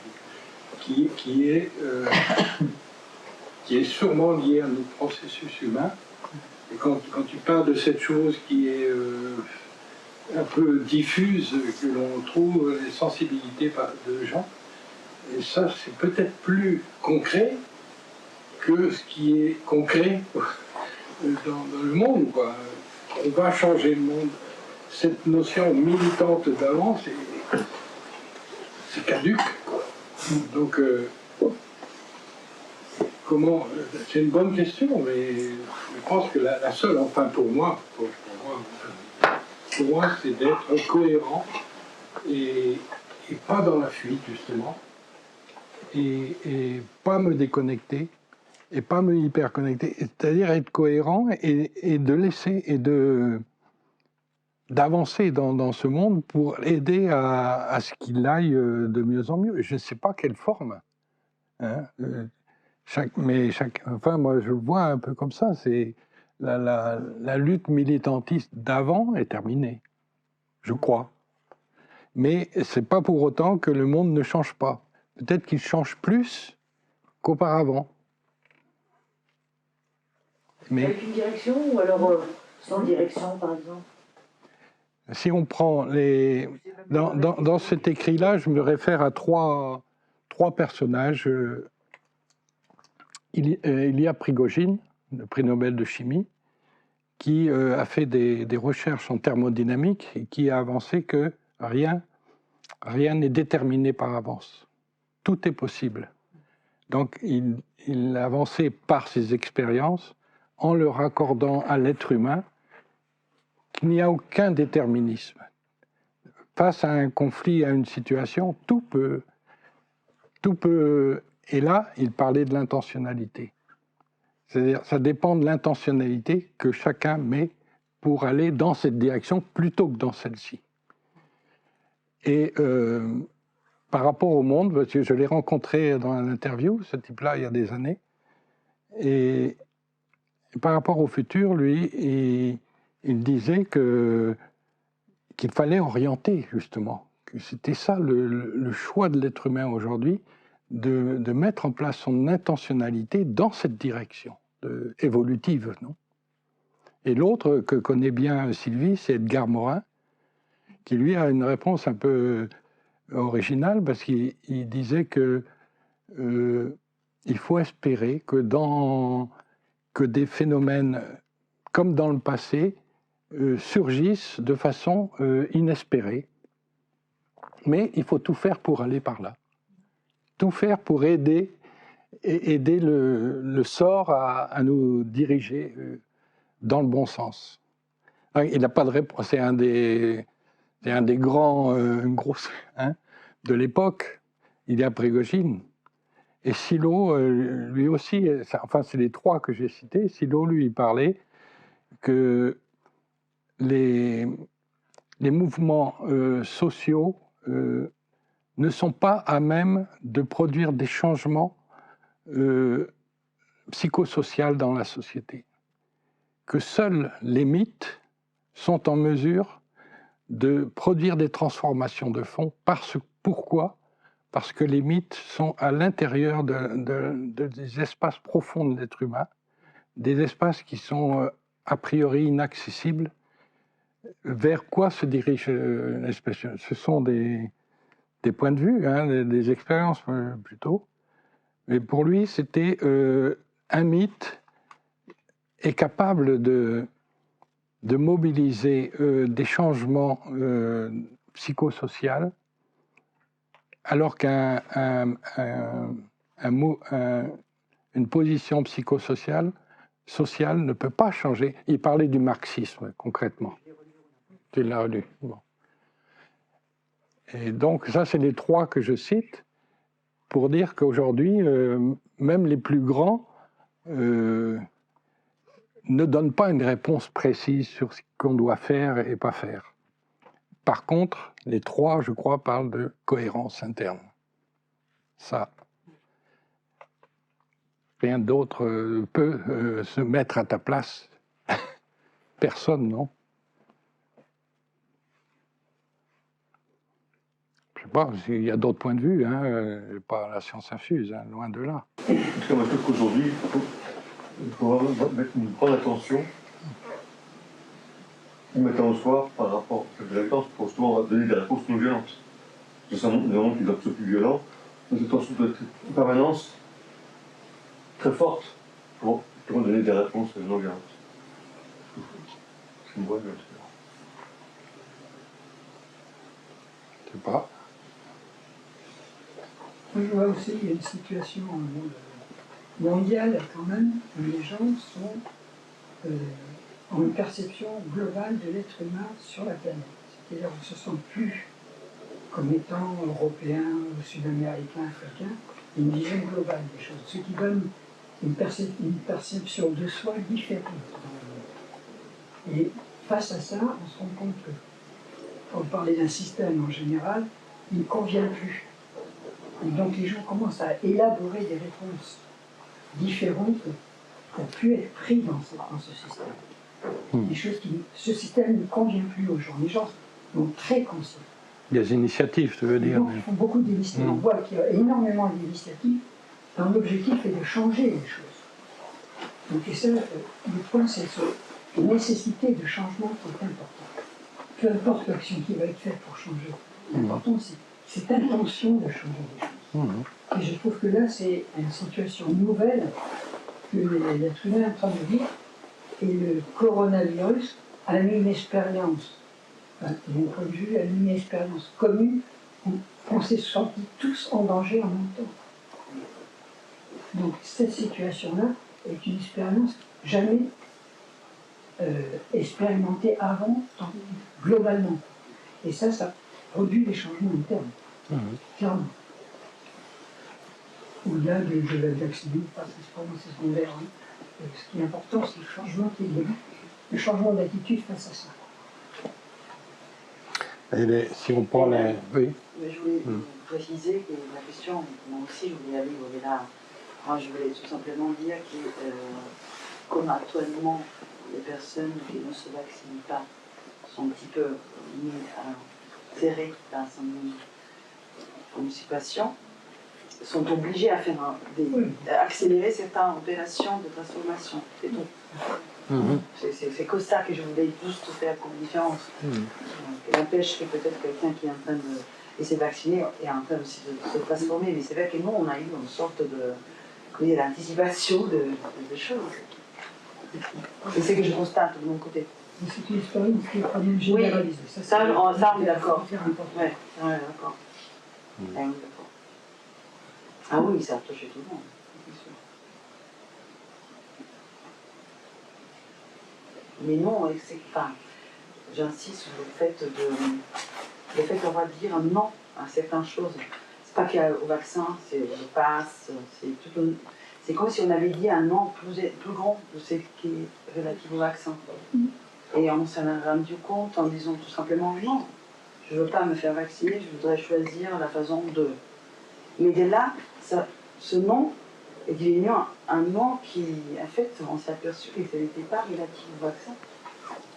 qui est sûrement lié à notre processus humain. Et quand tu parles de cette chose qui est un peu diffuse, que l'on trouve les sensibilités de gens, et ça c'est peut-être plus concret que ce qui est concret dans le monde, quoi. On va changer le monde. Cette notion militante d'avant, c'est caduque, quoi. Donc, comment... C'est une bonne question, mais je pense que la seule, enfin pour moi, c'est d'être cohérent et pas dans la fuite, justement, et pas me déconnecter, et pas me hyper-connecter, c'est-à-dire être cohérent et de laisser, et d'avancer dans ce monde pour aider à ce qu'il aille de mieux en mieux. Je ne sais pas quelle forme, hein, enfin moi je le vois un peu comme ça, c'est la lutte militantiste d'avant est terminée, je crois. Mais c'est pas pour autant que le monde ne change pas. Peut-être qu'il change plus qu'auparavant. Mais... Avec une direction ou alors sans direction, par exemple? Si on prend les... Dans cet écrit-là, je me réfère à trois personnages. Il y a Prigogine, le prix Nobel de chimie, qui a fait des recherches en thermodynamique et qui a avancé que rien n'est déterminé par avance. Tout est possible. Donc il a avancé par ses expériences en le raccordant à l'être humain qu'il n'y a aucun déterminisme. Face à un conflit, à une situation, tout peut... Et là, il parlait de l'intentionnalité. C'est-à-dire, ça dépend de l'intentionnalité que chacun met pour aller dans cette direction plutôt que dans celle-ci. Et par rapport au monde, parce que je l'ai rencontré dans un interview, ce type-là, il y a des années, et par rapport au futur, lui, il disait qu'il fallait orienter, justement, que c'était ça le choix de l'être humain aujourd'hui, de mettre en place son intentionnalité dans cette direction évolutive, non? Et l'autre que connaît bien Sylvie, c'est Edgar Morin, qui lui a une réponse un peu originale, parce qu'il disait que il faut espérer que des phénomènes, comme dans le passé, surgissent de façon inespérée. Mais il faut tout faire pour aller par là. Tout faire pour aider le sort à nous diriger dans le bon sens. Il n'a pas de réponse. C'est un des grands de l'époque. Il y a Prigojine. Et Silo, lui aussi, enfin c'est les trois que j'ai cités, Silo, lui, il parlait que les mouvements sociaux ne sont pas à même de produire des changements psychosociaux dans la société. Que seuls les mythes sont en mesure de produire des transformations de fond. Pourquoi ? Parce que les mythes sont à l'intérieur des espaces profonds de l'être humain, des espaces qui sont a priori inaccessibles. Vers quoi se dirige l'espèce ? Ce sont des points de vue, des expériences plutôt. Mais pour lui, c'était un mythe est capable de mobiliser des changements psychosociaux, alors qu'une position psychosociale ne peut pas changer. Il parlait du marxisme, concrètement. Tu l'as lu. Bon. Et donc, ça, c'est les trois que je cite pour dire qu'aujourd'hui, même les plus grands ne donnent pas une réponse précise sur ce qu'on doit faire et pas faire. Par contre, les trois, je crois, parlent de cohérence interne. Ça, rien d'autre peut se mettre à ta place. Personne, non ? Je ne sais pas, il y a d'autres points de vue, pas la science infuse, loin de là. En tout cas, moi, je trouve qu'aujourd'hui, il faut mettre une grande attention, mettre en soi par rapport à la violence, pour souvent donner des réponses non violentes. C'est un monde qui doit être plus violent, mais cette attention doit être en permanence très forte pour donner des réponses non violentes. C'est une bonne chose. Je sais pas. Je vois aussi qu'il y a une situation mondiale quand même, où les gens ont une perception globale de l'être humain sur la planète. C'est-à-dire qu'ils ne se sentent plus comme étant européens, sud-américains, africains, une vision globale des choses, ce qui donne une perception de soi différente dans le monde. Et face à ça, on se rend compte que, pour parler d'un système en général, il ne convient plus. Et donc les gens commencent à élaborer des réponses différentes pour ne plus être pris dans ce système. Des choses ce système ne convient plus aux gens. Les gens sont très conscients. Des initiatives, tu veux dire. Ils font beaucoup d'initiatives. On voit qu'il y a énormément d'initiatives dont l'objectif est de changer les choses. Donc et ça, le point, c'est la nécessité de changement qui est importante. Peu importe l'action qui va être faite pour changer. L'important, c'est cette intention de changer les choses. Et je trouve que là, c'est une situation nouvelle que l'être humain est en train de vivre. Et le coronavirus a mis une expérience, de mon point de vue, a mis une expérience commune où on s'est sentis tous en danger en même temps. Donc cette situation-là est une expérience jamais expérimentée avant, globalement. Et ça produit des changements internes, clairement. Au-delà de la vaccination, c'est pour moi c'est secondaire. Ce qui est important, c'est le changement qui est lié, le changement d'attitude face à ça. Et si on prend les... Oui. Mais je voulais préciser que la question, moi aussi je voulais aller au-delà. Moi je voulais tout simplement dire que, comme actuellement les personnes qui ne se vaccinent pas sont un petit peu serrées dans une situation, sont obligés à faire accélérer certaines opérations de transformation. C'est tout. C'est que ça que je voulais juste faire comme différence. Il n'empêche que peut-être quelqu'un qui est en train de se vacciner est en train aussi de se transformer. Mais c'est vrai que nous, on a eu une sorte de il y a l'anticipation de choses. C'est ce que je constate de mon côté. Mais c'est une expérience qui est quand même généralisée. Ça, on est d'accord. Ouais, d'accord. Ah oui, ça a touché tout le monde, c'est sûr. Mais non, c'est pas. J'insiste sur le fait qu'on va dire non à certaines choses. C'est pas qu'il y a au vaccin, c'est le pass, c'est comme si on avait dit un non plus grand de ce qui est relatif au vaccin. Et on s'en a rendu compte en disant tout simplement non, je ne veux pas me faire vacciner, je voudrais choisir la façon de. Mais dès là, ce non est devenu un non qui, en fait, on s'est aperçu que ce n'était pas relatif au vaccin.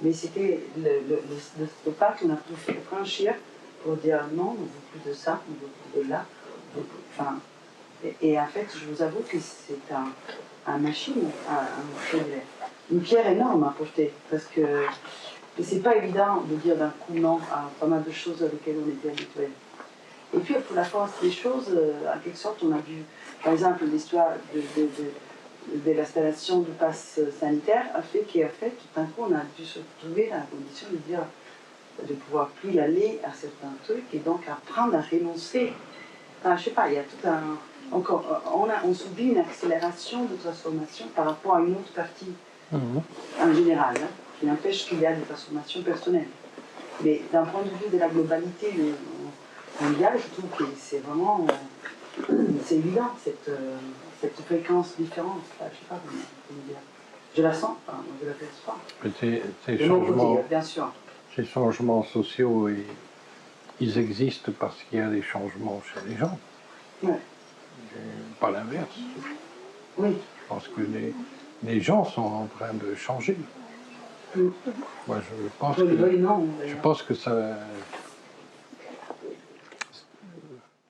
Mais c'était le pas qu'on a pu franchir pour dire non, on ne veut plus de ça, on ne veut plus de là. Enfin, et en fait, je vous avoue que c'est un machine, une pierre énorme à porter, parce que c'est pas évident de dire d'un coup non à pas mal de choses avec lesquelles on était habitués. Et puis, pour la force des choses, en quelque sorte, on a vu, par exemple, l'histoire de l'installation du pass sanitaire a fait qu'en fait, tout d'un coup, on a dû se trouver dans la condition de dire de pouvoir plus y aller à certains trucs et donc apprendre à renoncer. Enfin, je sais pas, il y a tout un. Encore, on subit une accélération de transformation par rapport à une autre partie, en général, hein, qui n'empêche qu'il y a des transformations personnelles. Mais d'un point de vue de la globalité mondiale, je trouve que c'est vraiment. C'est évident, cette fréquence différente. Là, je sais pas comment dire. Je la sens, enfin, je la perçois. Ces changements, côté, bien sûr. Ces changements sociaux, ils existent parce qu'il y a des changements chez les gens. Ouais. Pas l'inverse. Oui. Je pense que les gens sont en train de changer. Moi, je pense que ça.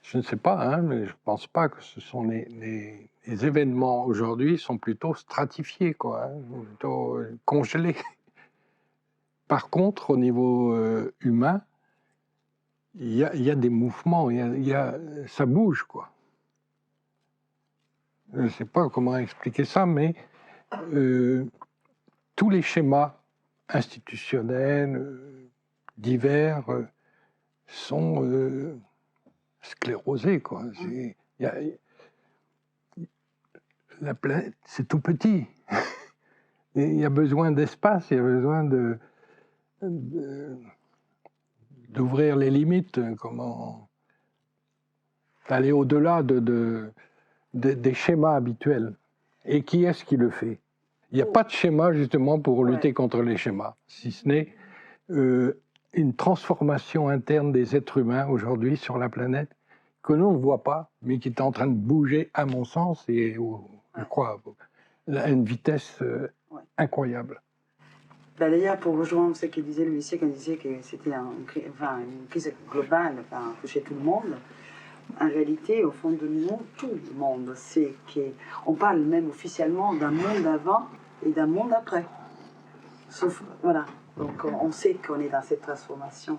Je ne sais pas, hein, mais je ne pense pas que ce sont les événements aujourd'hui sont plutôt stratifiés, quoi, hein, plutôt congelés. Par contre, au niveau humain, il y a des mouvements, ça bouge, quoi. Je ne sais pas comment expliquer ça, mais tous les schémas institutionnels divers sont sclérosés, quoi. La planète, c'est tout petit. Il y a besoin d'espace, il y a besoin d'ouvrir les limites, d'aller au-delà des schémas habituels. Et qui est-ce qui le fait? Il n'y a pas de schéma justement pour lutter contre les schémas, si ce n'est une transformation interne des êtres humains aujourd'hui sur la planète que l'on ne voit pas, mais qui est en train de bouger, à mon sens, et je crois à une vitesse incroyable. D'ailleurs, pour rejoindre ce que disait Lucie, quand il disait que c'était une crise globale, touchait tout le monde, en réalité, au fond de nous, tout le monde sait qu'on parle même officiellement d'un monde avant et d'un monde après. Sauf, voilà, donc on sait qu'on est dans cette transformation.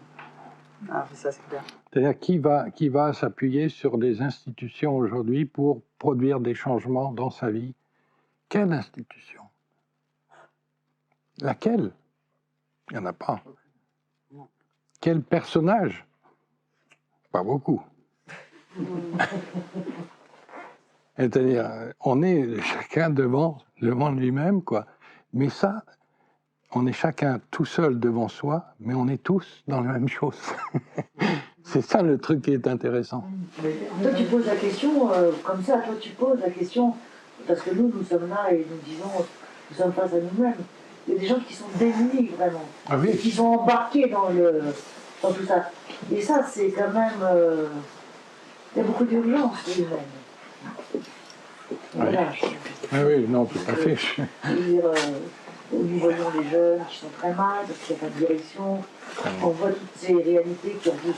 Ah, ça c'est clair. C'est-à-dire qui va s'appuyer sur des institutions aujourd'hui pour produire des changements dans sa vie? Quelle institution? Laquelle? Il n'y en a pas. Quel personnage? Pas beaucoup. C'est-à-dire, on est chacun devant lui-même, quoi. Mais ça, on est chacun tout seul devant soi, mais on est tous dans la même chose. C'est ça le truc qui est intéressant. Toi, tu poses la question, comme ça, toi, tu poses la question, parce que nous sommes là et nous disons, nous sommes face à nous-mêmes. Il y a des gens qui sont démunis, vraiment, et qui sont embarqués dans tout ça. Et ça, c'est quand même... il y a beaucoup d'urgence humaine. Voilà. Oui, non, tout à fait. Nous voyons les jeunes qui sont très mal, parce qu'il n'y a pas de direction. On voit toutes ces réalités qui, en plus,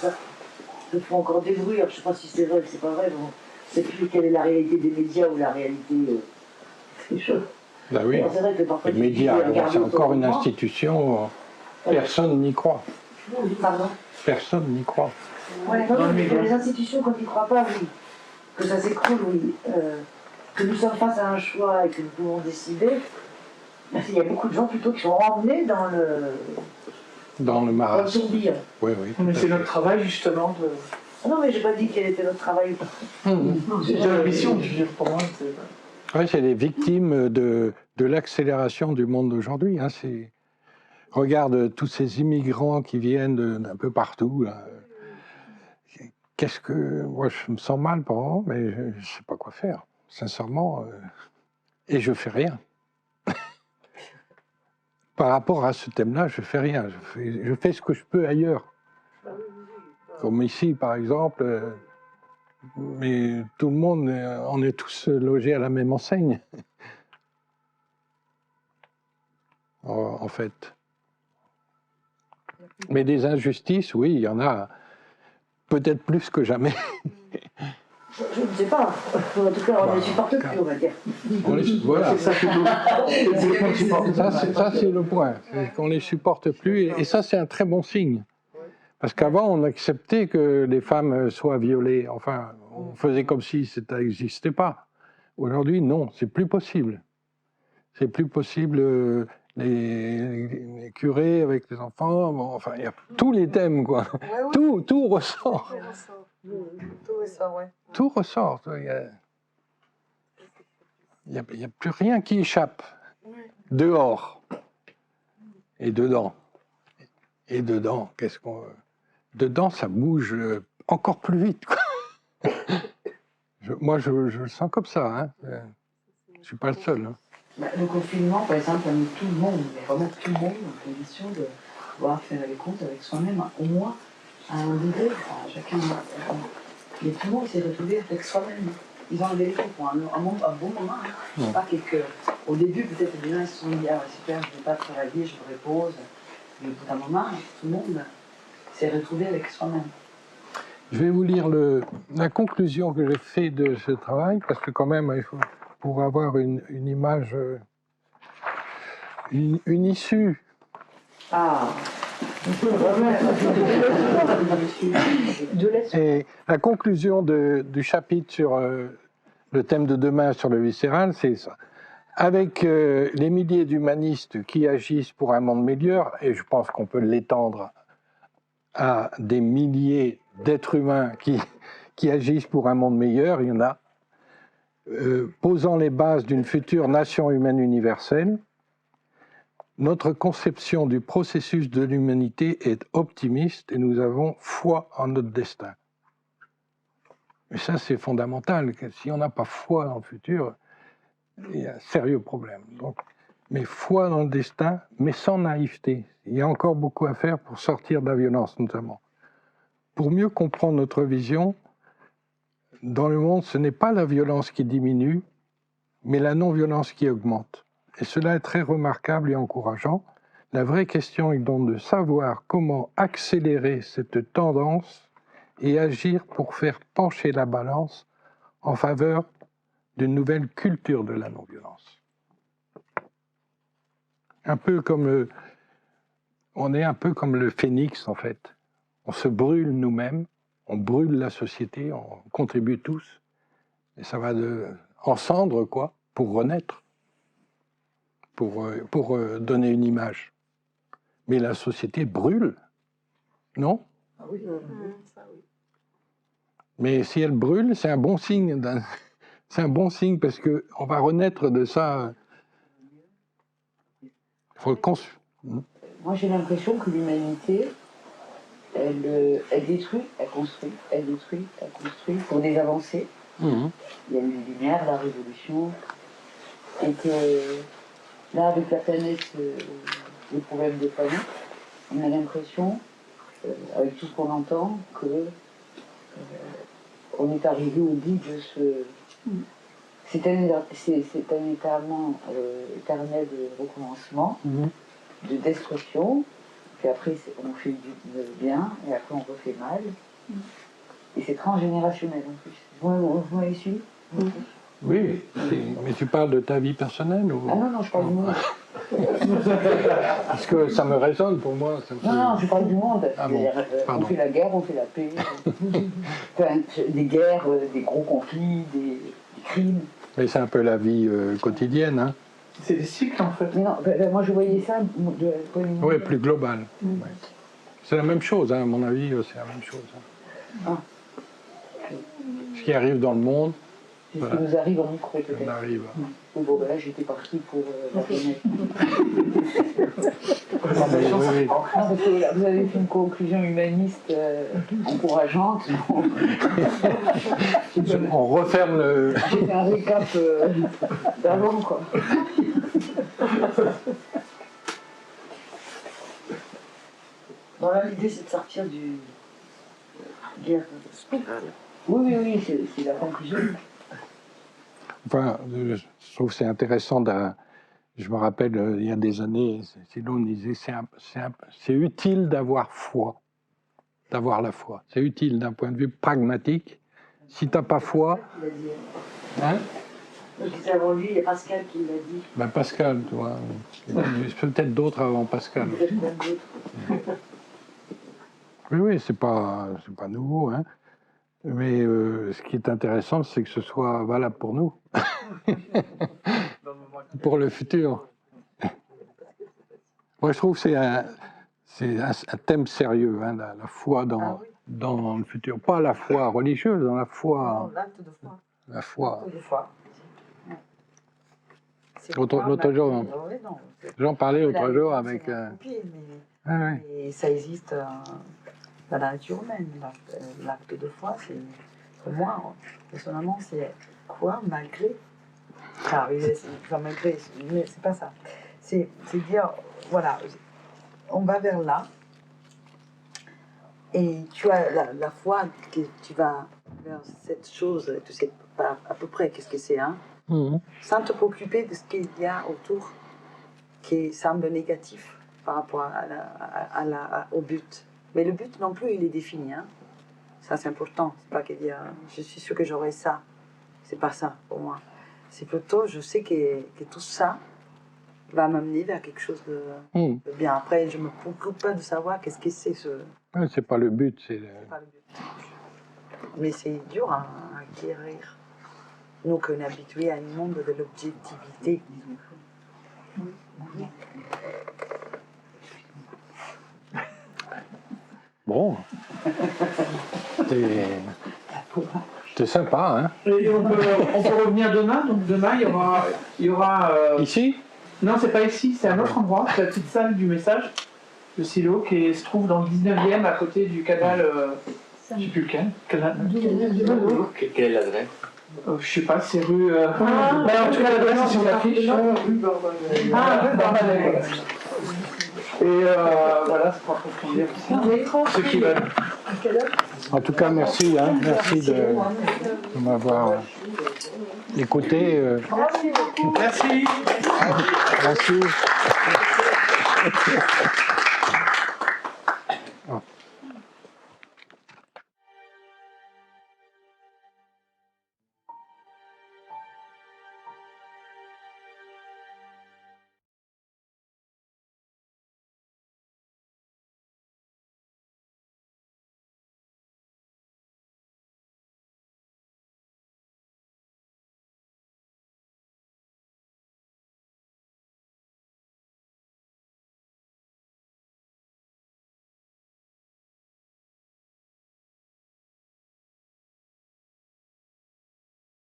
se font encore détruire. Je ne sais pas si c'est vrai ou c'est pas vrai. Bon, je ne sais plus quelle est la réalité des médias ou la réalité des choses. Bah oui. Alors, c'est vrai que parfois, les médias, c'est encore une institution, personne n'y croit. Pardon? Personne n'y croit. Ouais, non, mais les institutions, quand ils ne croient pas, oui. Que ça s'écroule, oui. que nous sommes face à un choix et que nous pouvons décider, il y a beaucoup de gens plutôt qui sont emmenés dans le marasme. tourbillon. Oui, oui. Mais c'est notre travail justement de. Ah non, mais j'ai pas dit quel était notre travail. C'est la mission, je veux dire, pour moi. Oui, c'est les victimes de l'accélération du monde d'aujourd'hui. Hein. Regarde tous ces immigrants qui viennent d'un peu partout. Là. Qu'est-ce que... Moi, je me sens mal par moment, mais je ne sais pas quoi faire, sincèrement. Et je fais rien. Par rapport à ce thème-là, je fais rien. Je fais ce que je peux ailleurs. Comme ici, par exemple. Mais tout le monde, on est tous logés à la même enseigne. En fait. Mais des injustices, oui, il y en a peut-être plus que jamais. Je ne sais pas. En tout cas, on ne les supporte plus, on va dire. Voilà. C'est ça c'est le point. C'est qu'on ne les supporte plus. Et ça, c'est un très bon signe. Parce qu'avant, on acceptait que les femmes soient violées. Enfin, on faisait comme si ça n'existait pas. Aujourd'hui, non, c'est plus possible. C'est plus possible. Les curés avec les enfants, bon, enfin, il y a tous les thèmes, quoi. Ouais, oui. Tout ressort. Tout ressort, ouais. Tout ressort. Il n'y a plus rien qui échappe. Dehors. Et dedans. Et dedans, qu'est-ce qu'on... Dedans, ça bouge encore plus vite, quoi. Moi, je le sens comme ça. Hein. Je ne suis pas le seul. Hein. Le confinement, par exemple, a mis tout le monde, mais vraiment tout le monde, en condition de pouvoir faire les comptes avec soi-même, au moins à un degré, enfin, chacun. Mais tout le monde s'est retrouvé avec soi-même. Ils ont enlevé les comptes pour un bon moment. Hein. Je sais pas, au début, peut-être les gens ils se sont dit, ah super, je ne vais pas travailler, je me repose. Mais au bout d'un moment, tout le monde s'est retrouvé avec soi-même. Je vais vous lire la conclusion que j'ai faite de ce travail, parce que quand même, il faut, pour avoir une image, une issue. Ah. Et la conclusion du chapitre sur le thème de demain sur le viscéral, c'est ça. Avec les milliers d'humanistes qui agissent pour un monde meilleur, et je pense qu'on peut l'étendre à des milliers d'êtres humains qui agissent pour un monde meilleur, il y en a, posant les bases d'une future nation humaine universelle, notre conception du processus de l'humanité est optimiste et nous avons foi en notre destin. Et ça, c'est fondamental. Si on n'a pas foi dans le futur, il y a un sérieux problème. Donc, mais foi dans le destin, mais sans naïveté. Il y a encore beaucoup à faire pour sortir de la violence, notamment. Pour mieux comprendre notre vision, dans le monde, ce n'est pas la violence qui diminue, mais la non-violence qui augmente. Et cela est très remarquable et encourageant. La vraie question est donc de savoir comment accélérer cette tendance et agir pour faire pencher la balance en faveur d'une nouvelle culture de la non-violence. Un peu comme on est un peu comme le phénix, en fait. On se brûle nous-mêmes, on brûle la société, on contribue tous, et ça va en cendres, quoi, pour renaître. Pour donner une image. Mais la société brûle, non? Ah oui. Ça, oui. Mais si elle brûle, c'est un bon signe. C'est un bon signe parce qu'on va renaître de ça. Faut Moi, j'ai l'impression que l'humanité, elle détruit, elle construit, elle détruit, elle construit pour des avancées. Il y a eu les Lumières, la Révolution, et que là, avec la planète, les problèmes de planète, on a l'impression, avec tout ce qu'on entend, que on est arrivé au bout de ce... C'est un éternel recommencement, de destruction, puis après on fait du bien, et après on refait mal. Et c'est transgénérationnel en plus. Vous m'avez suivi? Oui, mais tu parles de ta vie personnelle ou... Ah non, je parle du monde. Parce que ça me résonne pour moi. Non, je parle du monde. Ah bon, on fait la guerre, on fait la paix. Enfin, des guerres, des gros conflits, des crimes. Mais c'est un peu la vie quotidienne, hein. C'est des cycles en fait. Mais non, moi je voyais ça de Oui, plus global. Ouais. C'est la même chose, hein, à mon avis, c'est la même chose. Hein. Ce qui arrive dans le monde, C'est ce qui nous arrive en micro peut-être. on arrive. Bon, ben là j'étais partie pour la planète. Non, mais oui, Non, parce que là, vous avez fait une conclusion humaniste encourageante. on referme le... J'ai fait un récap d'avant, quoi. Bon, là, l'idée, c'est de sortir du guerre spirale. Oui, c'est la conclusion. Enfin, je trouve que c'est intéressant. Je me rappelle, il y a des années, Siloun disait c'est utile d'avoir foi, d'avoir la foi. C'est utile d'un point de vue pragmatique. Si tu n'as pas foi... Hein? Je disais avant lui, il y a Pascal qui l'a dit. Ben Pascal, tu vois. Peut-être d'autres avant Pascal. Peut-être même d'autres. Oui, c'est pas nouveau, hein. Mais ce qui est intéressant, c'est que ce soit valable pour nous, pour le futur. Moi, je trouve que c'est un thème sérieux, hein, la foi dans le futur. Pas la foi religieuse, dans la foi. L'acte de foi. La foi. L'acte de foi. L'autre jour, j'en parlais l'autre jour avec. Mais ça existe dans la nature humaine. L'acte de foi, c'est pour moi, personnellement, c'est quoi malgré. Enfin, malgré, mais c'est pas ça. C'est dire, voilà, on va vers là, et tu as la foi que tu vas vers cette chose, tu sais pas à peu près qu'est-ce que c'est, hein, sans te préoccuper de ce qu'il y a autour qui semble négatif par rapport au but. Mais le but non plus, il est défini. Hein. Ça, c'est important. C'est pas que dire je suis sûr que j'aurai ça. C'est pas ça pour moi. C'est plutôt, je sais que tout ça va m'amener vers quelque chose de bien. Après, je me préoccupe pas de savoir qu'est-ce que c'est ce. C'est pas le but. C'est pas le but. Mais c'est dur à acquérir. Nous, qu'on est habitués à un monde de l'objectivité. Bon. C'est sympa, hein. Et on peut revenir demain. Donc demain, il y aura Ici? Non, c'est pas ici, c'est à un autre endroit. C'est la petite salle du message, le silo, qui se trouve dans le 19e, à côté du canal. Je sais plus lequel. Quelle est l'adresse? Je sais pas, c'est rue. En tout cas, l'adresse est sur l'affiche. Rue Barbadel. Et voilà, c'est pour approfondir ceux qui veulent. En tout cas, merci, hein, merci de m'avoir écouté. Merci. Merci.